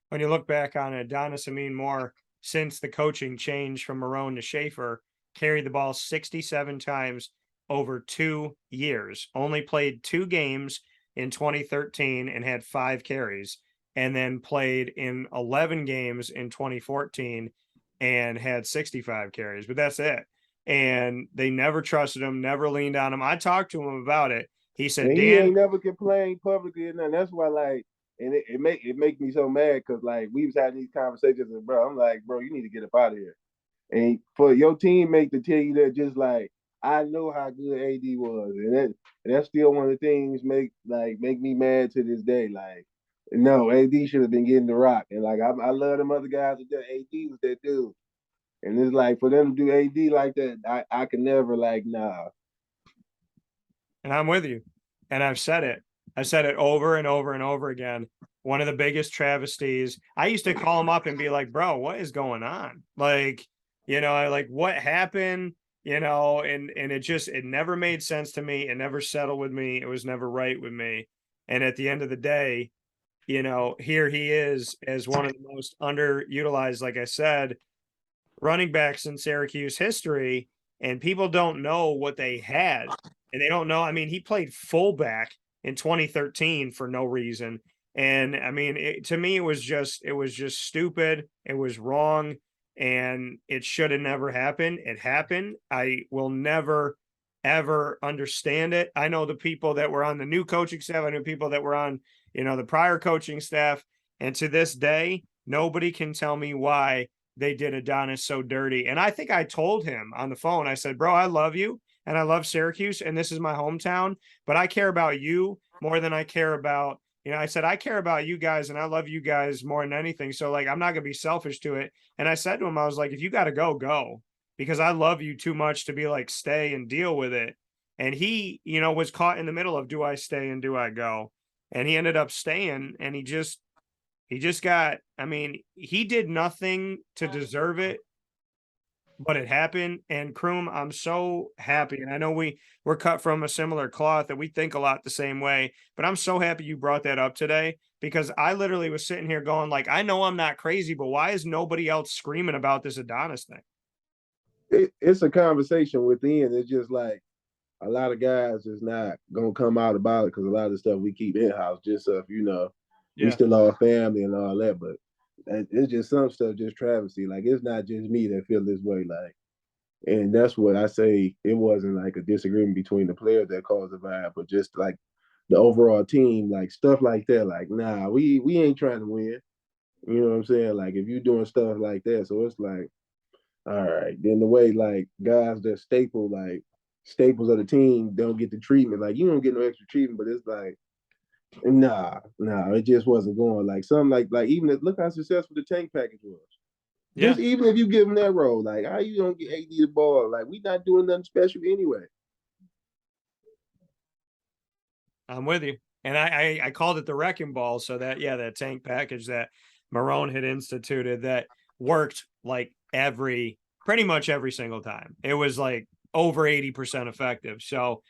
When you look back on it, Adonis Ameen-Moore, since the coaching change from Marrone to Shafer, carried the ball 67 times over 2 years, only played 2 games in 2013 and had 5 carries, and then played in 11 games in 2014 and had 65 carries, but that's it. And they never trusted him, never leaned on him. I talked to him about it. He said, and Dan, he ain't never complained publicly or nothing. That's why, like, and it make me so mad because like we was having these conversations, and bro, I'm like, bro, you need to get up out of here. And for your teammate to tell you that, just like, I know how good AD was, and that's still one of the things make me mad to this day. Like, no, AD should have been getting the rock, and like I love them other guys that AD was that dude, and it's like for them to do AD like that, I can never, like, nah. And I'm with you. And I've said it. I've said it over and over and over again. One of the biggest travesties. I used to call him up and be like, bro, what is going on? Like, what happened? And it never made sense to me. It never settled with me. It was never right with me. And at the end of the day, here he is as one of the most underutilized, like I said, running backs in Syracuse history, and people don't know what they had. And they don't know. I mean, he played fullback in 2013 for no reason. And I mean, to me, it was just stupid. It was wrong. And it should have never happened. It happened. I will never, ever understand it. I know the people that were on the new coaching staff. I know people that were on, the prior coaching staff. And to this day, nobody can tell me why they did Adonis so dirty. And I think I told him on the phone, I said, bro, I love you and I love Syracuse and this is my hometown, but I care about you more than I care about, I said, I care about you guys and I love you guys more than anything. So like, I'm not going to be selfish to it. And I said to him, I was like, if you got to go, go, because I love you too much to be like, stay and deal with it. And he, was caught in the middle of, do I stay and do I go? And he ended up staying, and he just got, I mean, he did nothing to deserve it, but it happened. And Crume, I'm so happy. And I know we're cut from a similar cloth, that we think a lot the same way, but I'm so happy you brought that up today, because I literally was sitting here going like, I know I'm not crazy, but why is nobody else screaming about this Adonis thing? It's a conversation within. It's just like a lot of guys is not going to come out about it because a lot of the stuff we keep in-house, just so we still our family and all that, but it's just some stuff, just travesty. Like, it's not just me that feel this way. Like, and that's what I say. It wasn't like a disagreement between the players that caused the vibe, but just like the overall team, like stuff like that. Like, nah, we ain't trying to win. You know what I'm saying? Like, if you doing stuff like that, so it's like, all right. Then the way like guys that staples of the team don't get the treatment. Like, you don't get no extra treatment, but it's like, nah, it just wasn't going. Like, something like even look how successful the tank package was. Yeah. Just even if you give them that role, like, how you don't get AD the ball? Like, we not doing nothing special anyway. I'm with you. And I called it the wrecking ball. So that tank package that Marrone had instituted, that worked like pretty much every single time. It was like over 80% effective. So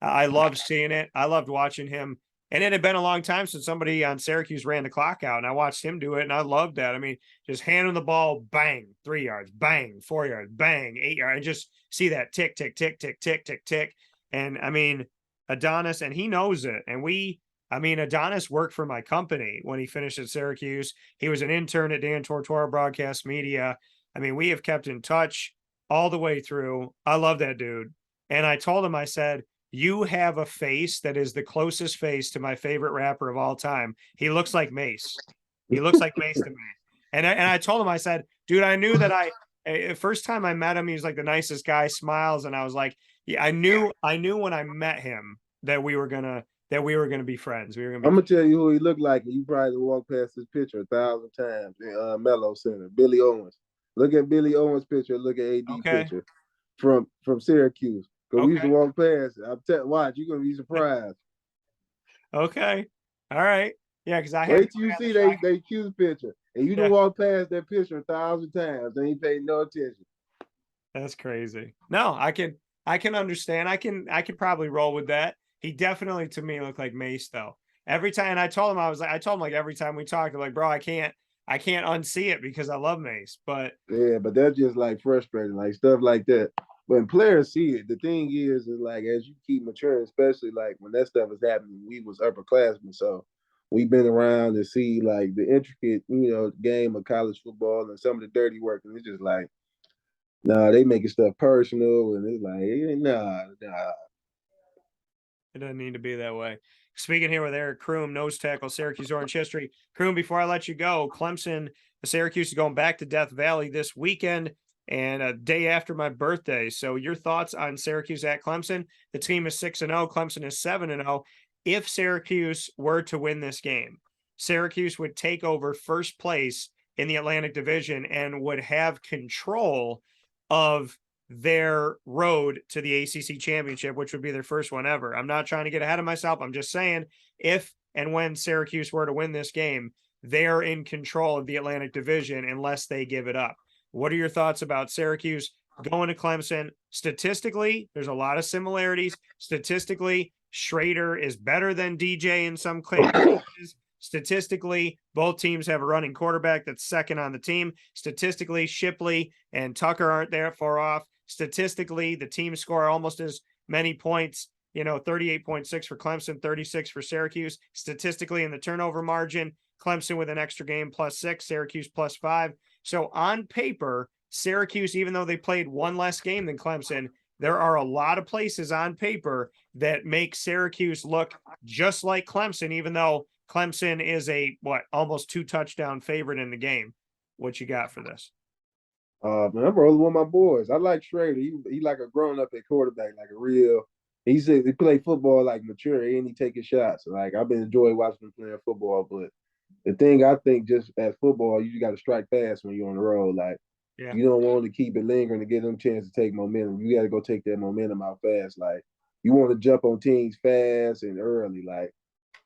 I loved seeing it. I loved watching him. And it had been a long time since somebody on Syracuse ran the clock out, and I watched him do it, and I loved that. I mean, just handing the ball, bang, 3 yards, bang, 4 yards, bang, 8 yards, and just see that tick, tick, tick, tick, tick, tick, tick. And I mean, Adonis, and he knows it. And Adonis worked for my company when he finished at Syracuse. He was an intern at Dan Tortora Broadcast Media. I mean, we have kept in touch all the way through. I love that dude. And I told him, I said, you have a face that is the closest face to my favorite rapper of all time. He looks like Mace. He looks like Mace to me. And I told him, I said, dude, I knew that first time I met him, he was like the nicest guy, smiles. And I was like, yeah, I knew when I met him that we were gonna be friends. I'm gonna tell you who he looked like, and you probably walked past his picture 1,000 times in Mello Center. Billy Owens. Look at Billy Owens' picture. Look at AD picture from Syracuse. Because we used to walk past. Watch, you're gonna be surprised. Okay. All right. Yeah, because I had Wait till you see they Cuse picture, and you don't walk past that picture 1,000 times. They ain't paying no attention. That's crazy. No, I can understand. I can probably roll with that. He definitely to me looked like Mace though. Every time, and I told him like every time we talked, I'm like, bro, I can't unsee it because I love Mace. But yeah, but that's just like frustrating, like stuff like that. When players see it, the thing is like as you keep maturing, especially like when that stuff is happening, we was upperclassmen, so we've been around to see like the intricate, game of college football and some of the dirty work, and it's just like, nah, they making stuff personal, and it's like, nah. it doesn't need to be that way. Speaking here with Eric Crume, nose tackle, Syracuse Orange history. Crume, before I let you go, Clemson, Syracuse is going back to Death Valley this weekend and a day after my birthday. So your thoughts on Syracuse at Clemson? The team is 6-0. Clemson is 7-0. If Syracuse were to win this game, Syracuse would take over first place in the Atlantic Division and would have control of their road to the ACC championship, which would be their first one ever. I'm not trying to get ahead of myself. I'm just saying if and when Syracuse were to win this game, they're in control of the Atlantic Division unless they give it up. What are your thoughts about Syracuse going to Clemson? Statistically, there's a lot of similarities. Statistically, Schrader is better than DJ in some cases. Statistically, both teams have a running quarterback that's second on the team. Statistically, Shipley and Tucker aren't that far off. Statistically, the teams score almost as many points, 38.6 for Clemson, 36 for Syracuse. Statistically, in the turnover margin, Clemson with an extra game +6, Syracuse +5. So on paper, Syracuse, even though they played one less game than Clemson, there are a lot of places on paper that make Syracuse look just like Clemson, even though Clemson is almost 2-touchdown favorite in the game. What you got for this? Man, I'm rolling with my boys. I like Schrader. He like a grown up at quarterback, like a real. He play football like mature and he taking shots. Like I've been enjoying watching him playing football. But the thing I think just as football, you got to strike fast when you're on the road. Like you don't want to keep it lingering to get them a chance to take momentum. You got to go take that momentum out fast. Like you want to jump on teams fast and early. Like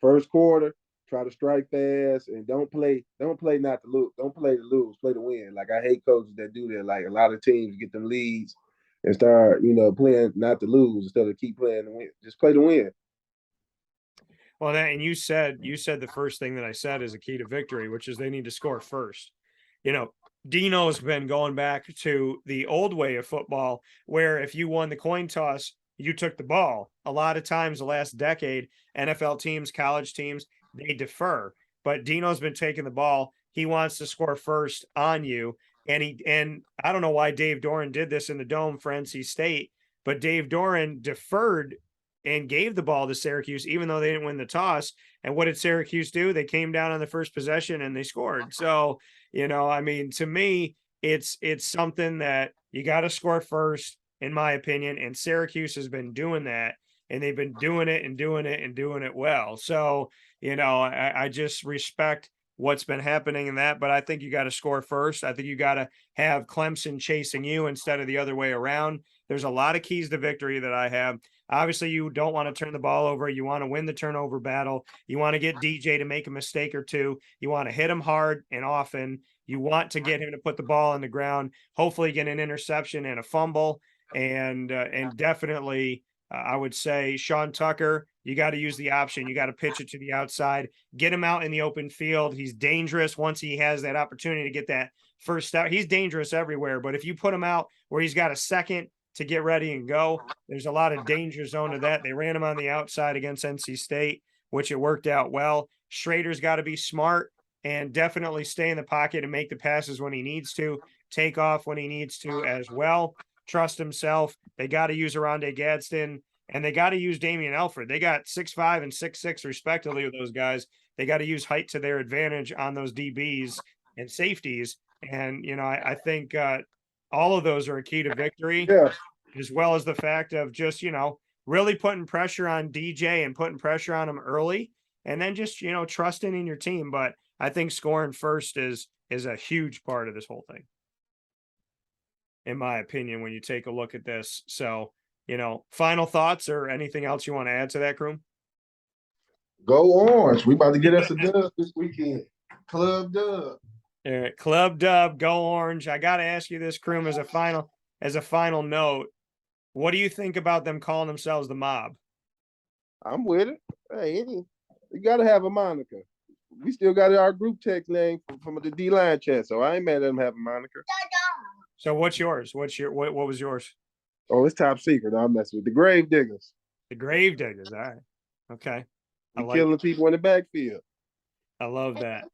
first quarter, try to strike fast and don't play not to lose. Don't play to lose, play to win. Like I hate coaches that do that. Like a lot of teams get them leads and start, playing not to lose instead of keep playing to win. Just play to win. Well, and you said the first thing that I said is a key to victory, which is they need to score first. Dino's been going back to the old way of football where if you won the coin toss, you took the ball. A lot of times the last decade, NFL teams, college teams, they defer. But Dino's been taking the ball. He wants to score first on you. And I don't know why Dave Doran did this in the Dome for NC State, but Dave Doran deferred and gave the ball to Syracuse, even though they didn't win the toss. And what did Syracuse do? They came down on the first possession and they scored. So, to me, it's something that you got to score first, in my opinion. And Syracuse has been doing that, and they've been doing it and doing it and doing it well. So, I just respect what's been happening in that, but I think you got to score first. I think you got to have Clemson chasing you instead of the other way around. There's a lot of keys to victory that I have. Obviously, you don't want to turn the ball over. You want to win the turnover battle. You want to get DJ to make a mistake or two. You want to hit him hard and often. You want to get him to put the ball on the ground, hopefully get an interception and a fumble. And definitely, I would say Sean Tucker, you got to use the option. You got to pitch it to the outside, get him out in the open field. He's dangerous once he has that opportunity to get that first step. He's dangerous everywhere, but if you put him out where he's got a second to get ready and go, there's a lot of danger zone to that. They ran him on the outside against NC State, which it worked out well. Schrader's got to be smart and definitely stay in the pocket and make the passes when he needs to, take off when he needs to as well. Trust himself. They got to use Aronde Gadsden, and they got to use Damian Alford. They got 6'5" and 6'6" respectively with those guys. They got to use height to their advantage on those DBs and safeties. And, I think all of those are a key to victory, as well as the fact of just, really putting pressure on DJ and putting pressure on him early, and then just, trusting in your team. But I think scoring first is a huge part of this whole thing, in my opinion, when you take a look at this. So, final thoughts or anything else you want to add to that, Crume? Go Orange. We about to get us a dub this weekend. Club dub. All right, Club Dub, go Orange. I got to ask you this, Crume, as a final note. What do you think about them calling themselves the Mob? I'm with it. Hey, you got to have a moniker. We still got our group text name from the D-line chat, so I ain't mad at them having a moniker. So what's yours? What was yours? Oh, it's top secret. I'm messing with the Grave Diggers. The Grave Diggers. All right. Okay. We killing people in the backfield. I love that.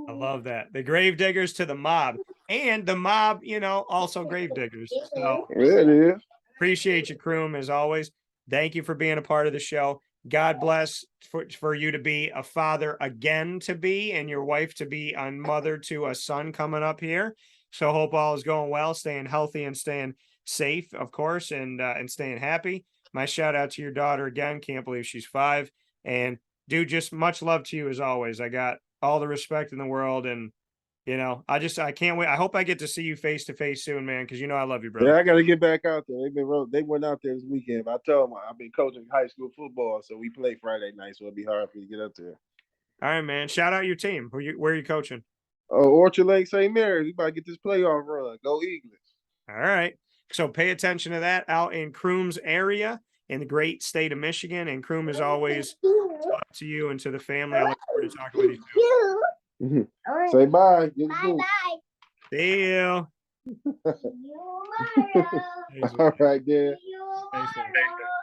I love that. The Grave Diggers to the Mob. And the Mob, also Grave Diggers. So yeah, it is. Appreciate you, Crume, as always. Thank you for being a part of the show. God bless for you to be a father again and your wife to be a mother to a son coming up here. So hope all is going well, staying healthy and staying safe, of course, and staying happy. My shout out to your daughter again. Can't believe she's 5. And dude, just much love to you as always. I got all the respect in the world, and I can't wait. I hope I get to see you face to face soon, man, because I love you, brother. Yeah, I got to get back out there. They went out there this weekend. But I told them I've been coaching high school football, so we play Friday night, so it'll be hard for you to get up there. All right, man. Shout out your team. Where are you coaching? Oh, Orchard Lake St. Mary's. We about to get this playoff run. Go Eagles. All right. So pay attention to that out in Crume's area in the great state of Michigan. And Crume, as always, talk to you and to the family. I look forward to talking with you too. Mm-hmm. Say bye. Bye-bye. See you. All right, Dan. See you tomorrow.